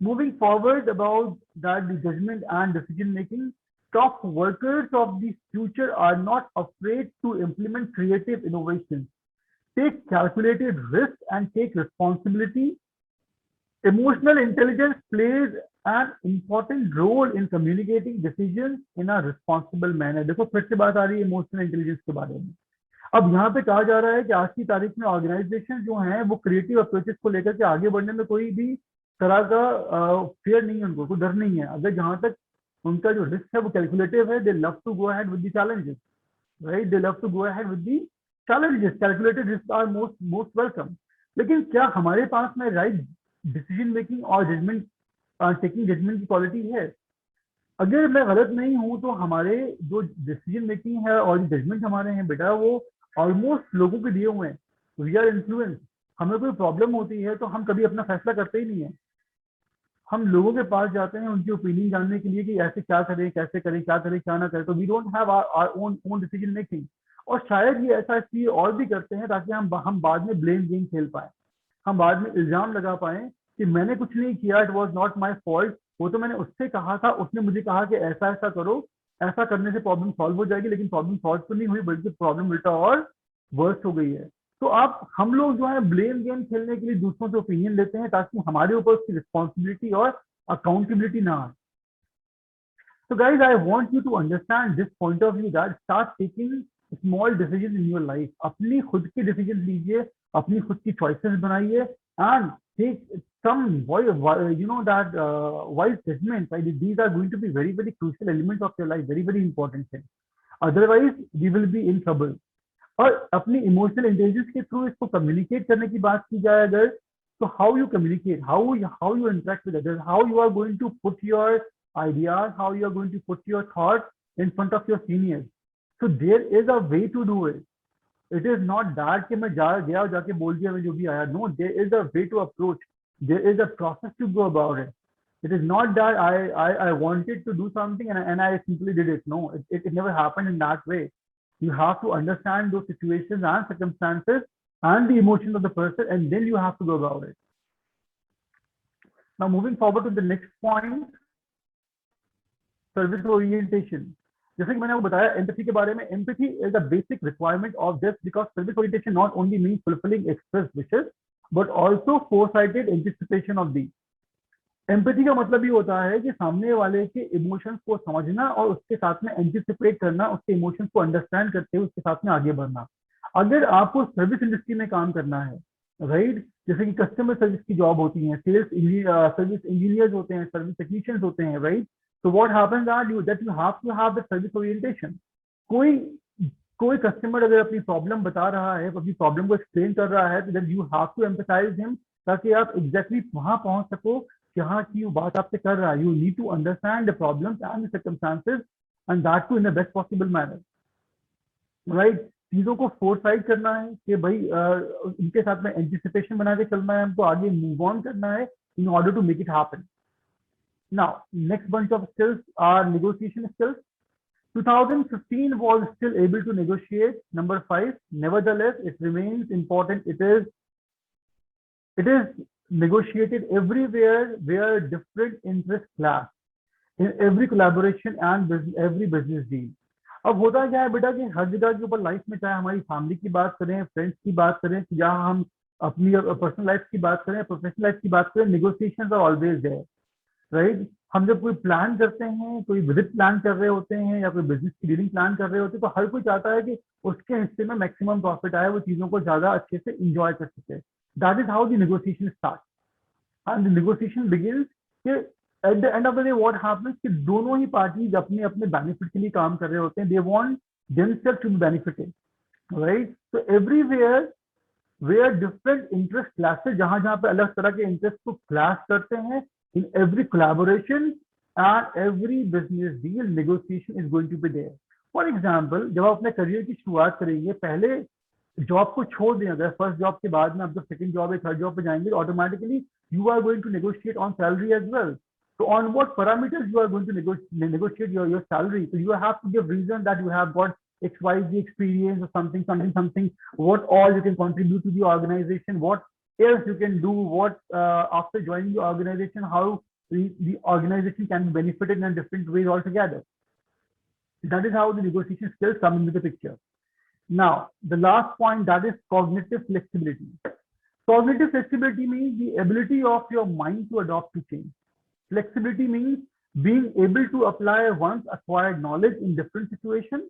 Moving forward about that, the judgment and decision making, top workers of the future are not afraid to implement creative innovations, take calculated risks and take responsibility. Emotional intelligence plays an important role in communicating decisions in a responsible manner. देखो फिर से बात आ रही है emotional intelligence के बारे में। अब यहाँ पे कहा जा रहा है कि आज की तारीख में ऑर्गेनाइजेशन जो हैं वो क्रिएटिव अप्रोचेस को लेकर के आगे बढ़ने में कोई भी तरह का फियर नहीं है, उनको कोई डर नहीं है। अगर जहां तक उनका जो रिस्क है वो कैलकुलेटिव है, they love to go ahead with the challenges, right, they love to go ahead with the challenges, calculated risk are most welcome. लेकिन क्या हमारे पास में राइट डिसीजन मेकिंग और जजमेंट टेकिंग जजमेंट की क्वालिटी है? अगर मैं गलत नहीं हूं तो हमारे जो डिसीजन मेकिंग है और जजमेंट हमारे हैं बेटा, वो ऑलमोस्ट लोगों के दिए हुए हैं। We are influence. हमें कोई प्रॉब्लम होती है तो हम कभी अपना फैसला करते ही नहीं है, हम लोगों के पास जाते हैं उनकी ओपिनियन जानने के लिए कि ऐसे क्या करें, कैसे करें, क्या करें, क्या ना करें। तो we don't have our own decision making. और शायद ये ऐसा इसलिए और भी करते हैं ताकि हम बाद में ब्लेम गेम खेल पाए, हम बाद में इल्जाम लगा पाए कि मैंने कुछ नहीं किया, it was not my fault, वो तो मैंने उससे कहा था, उसने मुझे कहा कि ऐसा ऐसा करो, ऐसा करने से प्रॉब्लम सॉल्व हो जाएगी। लेकिन प्रॉब्लम सॉल्व तो नहीं हुई, बल्कि प्रॉब्लम उल्टा और वर्स्ट हो गई है। तो आप हम लोग जो है ब्लेम गेम खेलने के लिए दूसरों से ओपिनियन लेते हैं ताकि हमारे ऊपर उसकी रिस्पॉन्सिबिलिटी और अकाउंटेबिलिटी ना आए। So guys, I want you to understand this point of view that start taking small decisions in your life. अपनी खुद की डिसीजन लीजिए, अपनी खुद की चॉइसेस बनाइए and take some wise judgments. Right? These are going to be very very crucial elements of your life, very very important thing. Otherwise, we will be in trouble. और अपनी इमोशनल इंटेलिजेंस के through इसको communicate करने की बात की जाए अगर, तो how you communicate, how you interact with others, how you are going to put your ideas, how you are going to put your thoughts in front of your seniors. So there is a way to do it. It is not that कि मैं गया और जाके बोल दिया मैं जो भी आया. No, there is a way to approach. There is a process to go about it. It is not that I wanted to do something and I simply did it. No, it never happened in that way. You have to understand those situations and circumstances and the emotions of the person, and then you have to go about it. Now moving forward to the next point, service orientation. जैसे कि मैंने आपको बताया empathy के बारे में, empathy is a basic requirement of this because service orientation not only means fulfilling express wishes but also foresighted anticipation of the. Empathy का मतलब ये होता है कि सामने वाले के इमोशंस को समझना और उसके साथ में एंटिसिपेट करना, उसके इमोशंस को अंडरस्टैंड करते हुए उसके साथ में आगे बढ़ना। अगर आपको सर्विस इंडस्ट्री में काम करना है, राइट, जैसे कि कस्टमर सर्विस की जॉब होती है, सर्विस इंजीनियर्स होते हैं, सर्विस टेक्नीशियंस होते हैं, right. So what happens that you have to have the service orientation. कोई कस्टमर अगर अपनी प्रॉब्लम बता रहा है, अपनी प्रॉब्लम को एक्सप्लेन कर रहा है, तो then you have to empathize him ताकि आप एग्जैक्टली वहां पहुंच सको जहां की वो बात आपसे कर रहा है। You need to understand the problems and the circumstances and that too in the best possible manner. Right? चीजों को फोरसाइट करना है कि भाई इनके साथ में एंटिसिपेशन बना के चलना है, हमको आगे मूव ऑन करना है in order to make it happen. Now, next bunch of skills are negotiation skills. 2015 was still able to negotiate. Number 5, nevertheless, it remains important. It is negotiated everywhere where different interests clash in every collaboration and every business deal. अब होता क्या है बेटा कि हर जगह के ऊपर life में, चाहे हमारी फैमिली की बात करें, फ्रेंड्स की बात करें, या हम अपनी पर्सनल लाइफ की बात करें, प्रोफेशनल लाइफ की बात करें, negotiations are always there, right. हम जब कोई प्लान करते हैं, कोई विजिट प्लान कर रहे होते हैं या कोई बिजनेस की डीलिंग प्लान कर रहे होते हैं, तो हर कोई चाहता है कि उसके हिस्से में मैक्सिमम प्रॉफिट आए, वो चीजों को ज्यादा अच्छे से इंजॉय कर सके। That is how the negotiation start and the negotiation begins कि at the end of the day what happens कि दोनों ही पार्टीज अपने अपने बेनिफिट के लिए काम कर रहे होते हैं। They want themselves to be benefited, right. तो everywhere where different interest clashes, जहां जहां पे अलग तरह के इंटरेस्ट को क्लैश करते हैं, in every collaboration and every business deal, negotiation is going to be there. For example, जब आप अपने करियर की शुरुआत करेंगे, पहले जॉब को छोड़ दें, अगर फर्स्ट जॉब के बाद में आप जब सेकंड जॉब या थर्ड जॉब पे जाएंगे, तो automatically you are going to negotiate on salary as well. So on what parameters you are going to negotiate your salary? So you have to give reason that you have got XYZ experience or something, what all you can contribute to the organization, what else you can do, what after joining the organization, how the organization can be benefited in different ways altogether. That is how the negotiation skills come into the picture. Now, the last point, that is cognitive flexibility. Cognitive flexibility means the ability of your mind to adapt to change. Flexibility means being able to apply once acquired knowledge in different situations.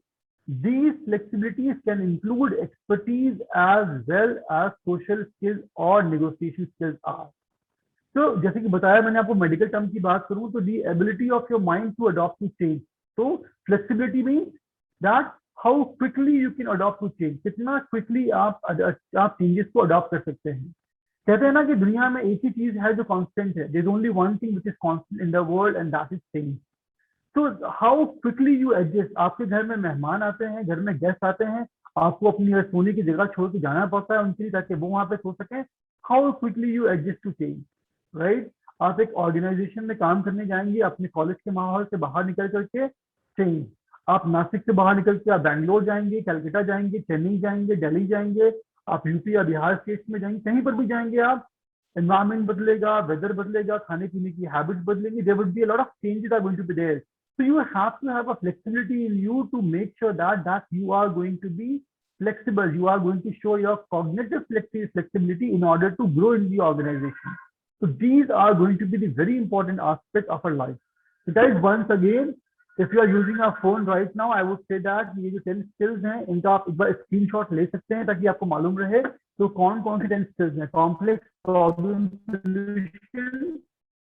These flexibilities can include expertise as well as social skills or negotiation skills are. तो जैसे कि बताया मैंने आपको medical term की बात करूं तो the ability of your mind to adopt to change. तो flexibility means that how quickly you can adopt to change, कितना क्विकली आप चेंजेस को अडॉप्ट कर सकते हैं. कहते हैं ना कि दुनिया में एक ही चीज है जो कांस्टेंट है, there is only one thing which is constant in the world and that is change. तो हाउ क्विकली यू एडजस्ट. आपके घर में मेहमान आते हैं, घर में गेस्ट आते हैं, आपको अपनी सोने की जगह छोड़ के जाना पड़ता है उनके लिए ताकि वो वहां पे सो सके. How quickly you adjust to change, right. आप एक ऑर्गेनाइजेशन में काम करने जाएंगे, अपने कॉलेज के माहौल से बाहर निकल करके चेंज. आप नासिक से बाहर निकल के आप बैंगलोर जाएंगे, कलकत्ता जाएंगे, चेन्नई जाएंगे, दिल्ली जाएंगे, आप यूपी या बिहार स्टेट में जाएंगे, कहीं पर भी जाएंगे आप, एनवायरमेंट बदलेगा, वेदर बदलेगा, खाने पीने की हैबिट्स बदलेंगी. There would be a lot of changes are going to be there. So you have to have a flexibility in you to make sure that you are going to be flexible. You are going to show your cognitive flexibility in order to grow in the organization. So these are going to be the very important aspect of our life. So guys, once again, if you are using a phone right now, I would say that ये जो 10 skills हैं, इनका आप एक बार screenshot ले सकते हैं ताकि आपको मालूम रहे तो कौन कौन सी 10 skills हैं. Complex problem solution,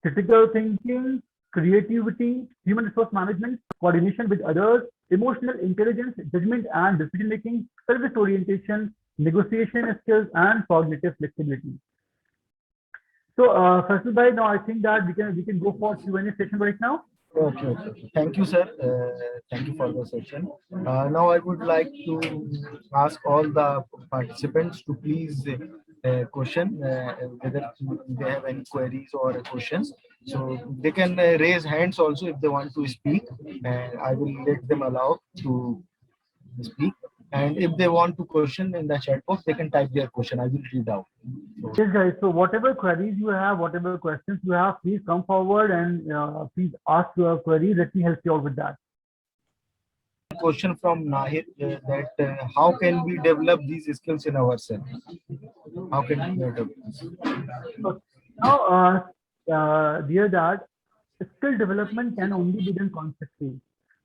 critical thinking, creativity, human resource management, coordination with others, emotional intelligence, judgment and decision making, service orientation, negotiation skills, and cognitive flexibility. So, Faisal bhai, now I think that we can go for Q&A session right now. Okay. Thank you, sir. Thank you for the session. Now I would like to ask all the participants to please question whether they have any queries or questions. So they can raise hands also if they want to speak, and I will let them allow to speak. And if they want to question in the chat box, they can type their question. I will read out. Yes, guys. So whatever queries you have, whatever questions you have, please come forward and please ask your queries. Let me help you out with that. Question from Nahir that how can we develop these skills in ourselves? How can we develop this? Now, dear dad, skill development can only be done consciously.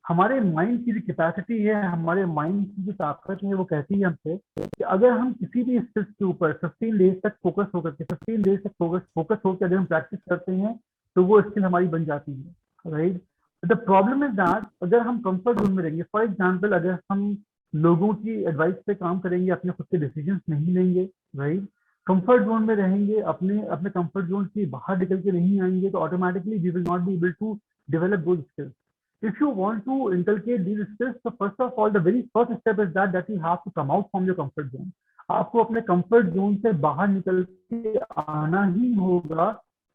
हमारे mind की जो capacity है, हमारे mind की जो ताकत है, वो कहती है हमसे कि अगर हम किसी भी स्किल्स के ऊपर 15 डेज तक फोकस होकर के 15 डेज तक फोकस होकर अगर हम प्रैक्टिस करते हैं तो वो स्किल हमारी बन जाती है, right. The problem is that अगर हम कंफर्ट जोन में रहेंगे, फॉर एग्जांपल अगर हम लोगों की एडवाइस पे काम करेंगे, अपने खुद के डिसीजंस नहीं लेंगे, राइट, कंफर्ट जोन में रहेंगे, अपने कंफर्ट जोन से बाहर निकल के नहीं आएंगे, तो automatically we will not be able to develop those skills. If you want to inculcate these skills, so first of all, the very first step is that you have to come out from your comfort zone. आपको अपने comfort zone से बाहर निकल के आना ही होगा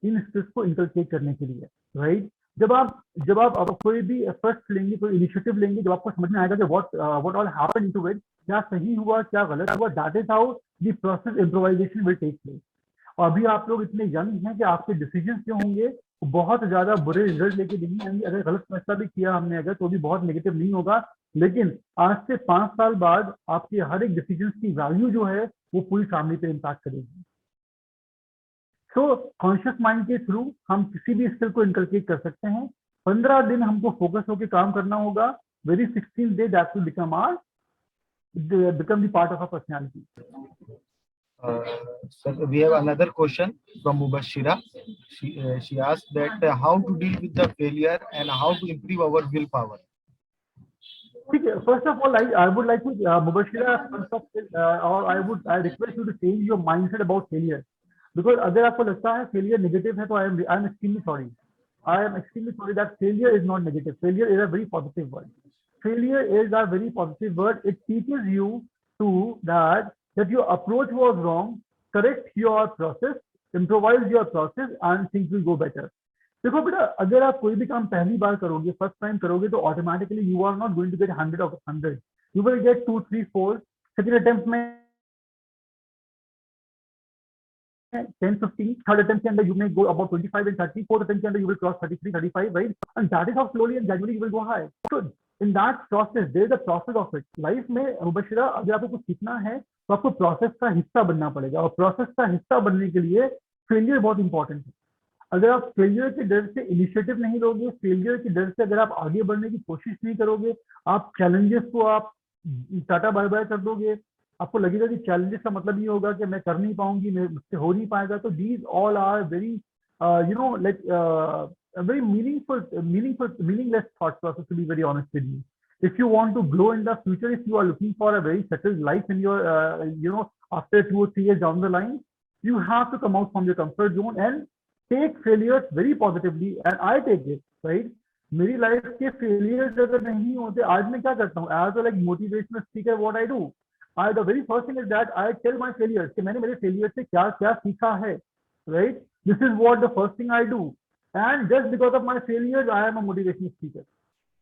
इन skills को inculcate करने के लिए, right? जब आप कोई भी efforts लेंगे, कोई initiative लेंगे, जब आपको समझ में आएगा कि what all happened into it, क्या सही हुआ, क्या गलत हुआ, that is how the process improvisation will take place. और अभी आप लोग इतने यंग हैं कि आपके डिसीजंस जो होंगे बहुत ज्यादा बुरे रिजल्ट लेके नहीं आएंगे. अगर गलत फैसला भी किया हमने अगर तो भी बहुत नेगेटिव नहीं होगा, लेकिन आज से 5 साल बाद आपके हर एक डिसीजन की वैल्यू जो है वो पूरी फैमिली पे इम्पैक्ट करेगी. सो कॉन्शियस माइंड के थ्रू हम किसी भी स्किल को इनकलकेट कर सकते हैं. 15 दिन हमको फोकस होकर काम करना होगा. Very 16th day that will become the part of our personality. So we have another question from Mubashira. She asked that how to deal with the failure and how to improve our willpower. First of all, I would like to Mubashira, I request you to change your mindset about failure, because अगर आपको लगता है failure negative है तो I am extremely sorry. I am extremely sorry that failure is not negative. Failure is a very positive word. Failure is a very positive word. It teaches you to that your approach was wrong, correct your process, improvise your process and things will go better. देखो बेटा, अगर आप कोई भी काम पहली बार करोगे, first time करोगे, तो automatically you are not going to get 100 out of 100. you will get 2, 3, 4. Second attempt में 10, 15. Third attempt के अंदर you may go about 25 and 30. Fourth attempt के अंदर you will cross 33, 35, right? And that is how slowly and gradually you will go high. So in that process, there is a process of it. Life में मुबशिरा अगर आपको कुछ सीखना है तो आपको प्रोसेस का हिस्सा बनना पड़ेगा, और प्रोसेस का हिस्सा बनने के लिए फेलियर बहुत इंपॉर्टेंट है। अगर आप फेलियर के डर से इनिशिएटिव नहीं लोगे, फेलियर के डर से अगर आप आगे बढ़ने की कोशिश नहीं करोगे, आप चैलेंजेस को आप टाटा बाय बाय कर दोगे, आपको लगेगा कि चैलेंजेस का मतलब ये होगा कि मैं कर नहीं पाऊंगी, मुझसे हो नहीं पाएगा, तो these all are very like very meaningless thought process, to be very honest with you. If you want to grow in the future, if you are looking for a very settled life in your after 2 or 3 years down the line, you have to come out from your comfort zone and take failures very positively, and I take it, right? मेरी life के failures अगर नहीं होते, आज मैं क्या करता हूँ as a like motivational speaker, what I do, the very first thing is that I tell my failures कि मैंने मेरे फेलियर से क्या क्या सीखा है, राइट? This is what the first thing I do, and just because of my failures I am a motivational speaker.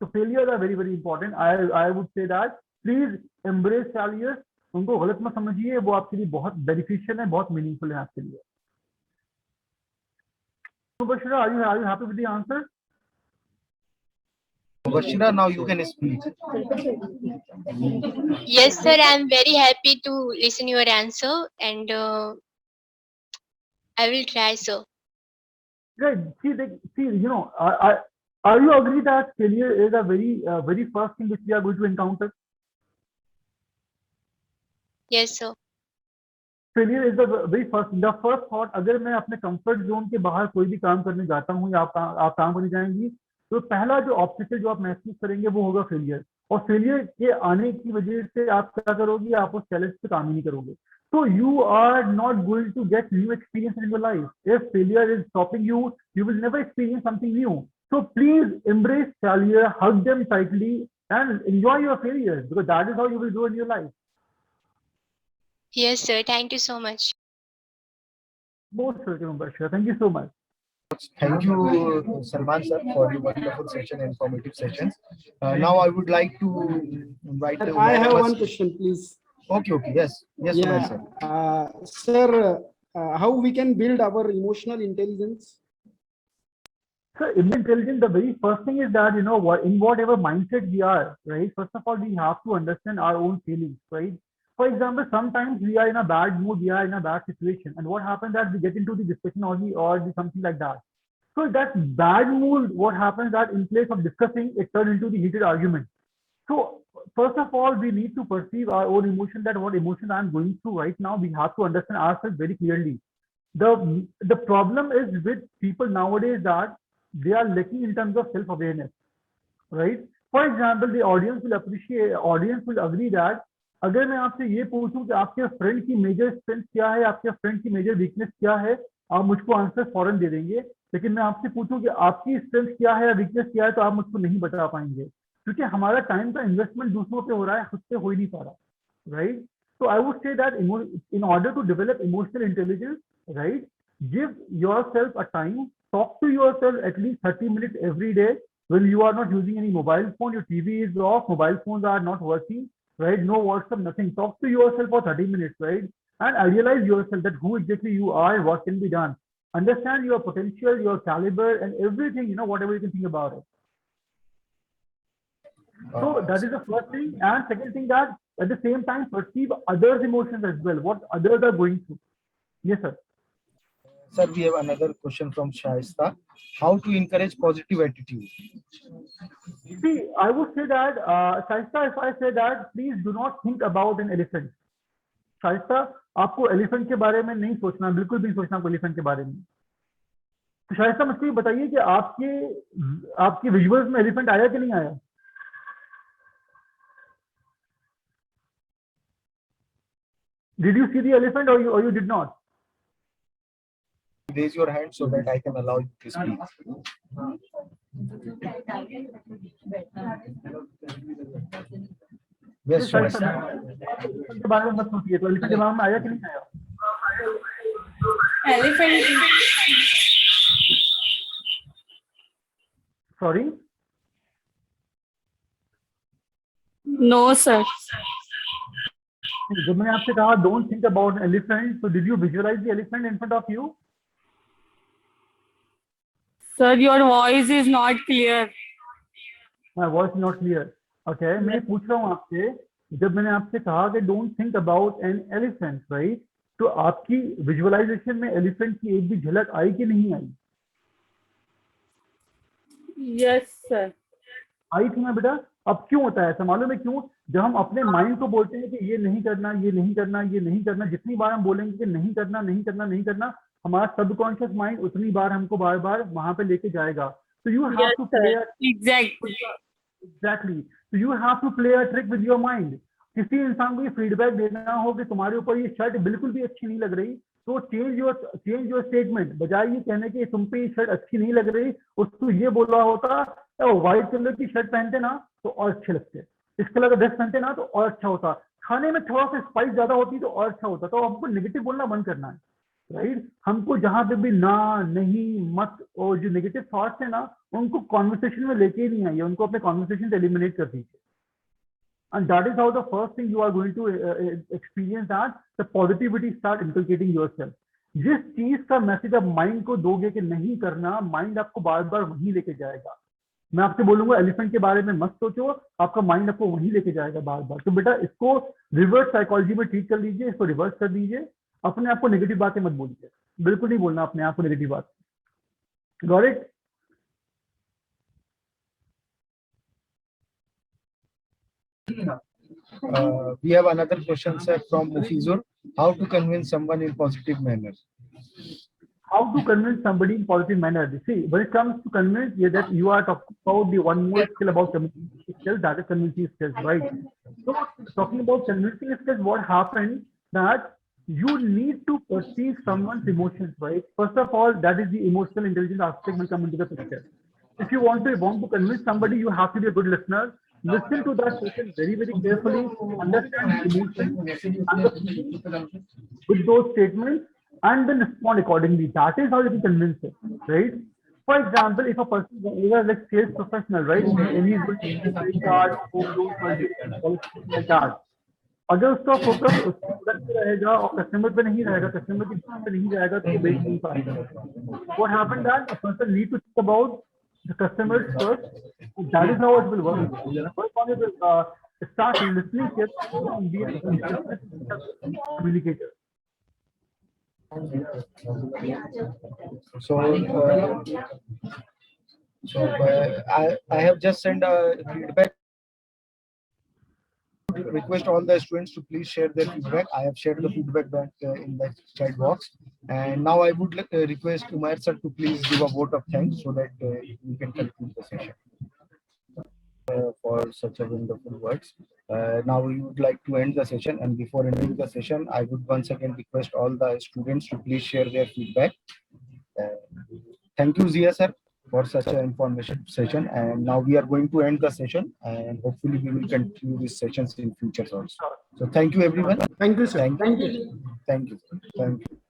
So failures are very very important. I would say that please embrace failures. उनको गलत मत समझिए, वो आपके लिए बहुत beneficial है, बहुत मीनिंगफुल है आपके लिए। Mubashira, are you happy with the answer? Mubashira, now you can speak. Yes, sir. I'm very happy to listen your answer, and I will try, sir. Right. See, are you agree that failure is a very first thing which we are going to encounter? Yes, sir. Failure is the very first thought. अगर मैं अपने comfort zone के बाहर कोई भी काम करने जाता हूँ या आप काम करने जाएंगी, तो पहला जो ऑब्स्टिकल जो आप महसूस करेंगे वो होगा फेलियर, और फेलियर के आने की वजह से आप क्या करोगे, आप उस चैलेंज पे काम ही नहीं करोगे। So you are not going to get new experience in your life. If failure is stopping you, you will never experience something new. So please embrace failure, hug them tightly, and enjoy your failures, because that is how you will grow in your life. Yes, sir. Thank you so much. Most welcome, Bashir. Thank you so much. Thank you, Salman sir, for your wonderful session, informative sessions. Now I would like to invite. I have one question, please. Okay, yes, Yeah, sir, how we can build our emotional intelligence? So intelligence, the very first thing is that, in whatever mindset we are, right? First of all, we have to understand our own feelings, right? For example, sometimes we are in a bad mood, we are in a bad situation, and what happens that we get into the discussion or something like that. So that bad mood, what happens that in place of discussing, it turns into the heated argument. So first of all, we need to perceive our own emotion, that what emotion I'm going through right now. We have to understand ourselves very clearly. The problem is with people nowadays that they are lacking in terms of self-awareness, right? For example, the audience will agree that अगर मैं आपसे ये पूछूं कि आपके friend की major strength क्या है, आपके फ्रेंड की मेजर वीकनेस क्या है, आप मुझको आंसर फौरन दे देंगे। लेकिन मैं आपसे पूछूं कि आपकी स्ट्रेंथ क्या है या वीकनेस क्या है, तो आप मुझको नहीं बता पाएंगे, क्योंकि हमारा टाइम का इन्वेस्टमेंट दूसरों पे हो रहा है, खुद पे हो ही नहीं पा रहा, right? So I would say that in order to develop emotional intelligence, right, give yourself a time, talk to yourself at least 30 minutes every day when you are not using any mobile phone, your TV is off, mobile phones are not working, right? No WhatsApp, nothing. Talk to yourself for 30 minutes, right? And idealize yourself, that who exactly you are, what can be done. Understand your potential, your caliber, and everything, whatever you can think about it. So that is the first thing. And second thing, that at the same time perceive others' emotions as well, what others are going through. Yes, sir. Sir, we have another question from Shaista. How to encourage positive attitude? See, I would say that, Shaista, if I say that, please do not think about an elephant. Shaista, आपको elephant के बारे में नहीं सोचना, बिल्कुल भी नहीं सोचना आपको एलिफेंट के बारे में। तो शाइस्ता, मुझको ये बताइए कि आपके विजुअल्स में एलिफेंट आया कि नहीं आया? Did you see the elephant or you did not? Raise your hand so that I can allow you to speak. Yes, Shaista. Elephant के बारे में मत सोचिए, तो एलिफेंट के बारे में आया कि नहीं आया? Elephant. Sorry? No, sir. जब मैंने आपसे कहा don't think about elephant, so did you visualize the elephant in front of you? Sir, your voice is not clear. My voice is not clear. Okay, मैं पूछ रहा हूँ आपसे, जब मैंने आपसे कहा कि don't think about an elephant, right? तो आपकी विजुअलाइजेशन में एलिफेंट की एक भी झलक आई कि नहीं आई? Yes, sir. आई थी ना बेटा? अब क्यों होता है ऐसा मालूम है क्यों? जब हम अपने माइंड को बोलते हैं कि ये नहीं करना, ये नहीं करना, ये नहीं करना, जितनी बार हम बोलेंगे कि नहीं करना, नहीं करना, नहीं करना, हमारा सबकॉन्शियस माइंड उतनी बार हमको बार बार वहां पे लेके जाएगा. So you have Yes, to play sir. Exactly. exactly. So you have to play a trick with your mind. किसी इंसान को ये फीडबैक देना हो कि तुम्हारे ऊपर ये शर्ट बिल्कुल भी अच्छी नहीं लग रही, तो चेंज योर स्टेटमेंट. बजाय ये कहने कि तुम पे ये शर्ट अच्छी नहीं लग रही, उसको ये बोला होता व्हाइट कलर की शर्ट पहनते ना तो और अच्छे लगते, इस कलर का ड्रेस पहनते ना तो और अच्छा होता, खाने में थोड़ा सा स्पाइस ज्यादा होती तो और अच्छा होता. तो हमको नेगेटिव बोलना बंद करना है, राइट? हमको जहां पे भी ना, नहीं, मत और जो नेगेटिव थॉट्स है ना, उनको कॉन्वर्सेशन में लेके ही नहीं आइए, उनको अपने कॉन्वर्सेशन से एलिमिनेट कर दीजिए. And that is how the first thing you are going to experience that the positivity start inculcating yourself. जिस चीज का मैसेज आप माइंड को दोगे कि नहीं करना, माइंड आपको बार बार वहीं लेके जाएगा. मैं आपसे बोलूंगा एलिफेंट के बारे में मत सोचो, आपका माइंड आपको वहीं लेके जाएगा बार बार. तो बेटा इसको रिवर्स साइकोलॉजी में ट्रीट कर लीजिए, इसको रिवर्स कर दीजिए. अपने आप को नेगेटिव बातें मत बोलिए, बिल्कुल नहीं बोलना अपने आप को नेगेटिव बात. Got it? We have another question, sir, from Mufizur. How to convince someone in positive manner? How to convince somebody in positive manner? See, when it comes to convince, yeah, that you are talking about the one more skill about communication skills, that is convincing skills, right? So, talking about convincing skills, what happens that you need to perceive someone's emotions, right? First of all, that is the emotional intelligence aspect will come into the picture. If you want to convince somebody, you have to be a good listener. Listen to that person very, very carefully, understand the emotions and the feelings with those statements, and then respond accordingly. That is how you can convince it, right? For example, if a person is like sales professional, right, and he's going to card, home loan, like that. अगर उसका focus उसके product पे रहेगा और customer पे नहीं रहेगा, customer की बात पे नहीं जाएगा, तो बेच नहीं पाएगा. What happened that a person need to think about the customers first. That is how it will work. First one is start listening carefully and be a communicator. I have just sent a feedback. Request all the students to please share their feedback. I have shared the feedback back in the chat box, and now I would request Umair sir to please give a vote of thanks so that we can conclude the session. For such a wonderful words. Now we would like to end the session, and before ending the session, I would once again request all the students to please share their feedback. Thank you, Zia sir, for such an information session. And now we are going to end the session, and hopefully we will continue these sessions in future also. So thank you everyone. Thank you, sir. Thank you. Thank you. Thank you. Thank you.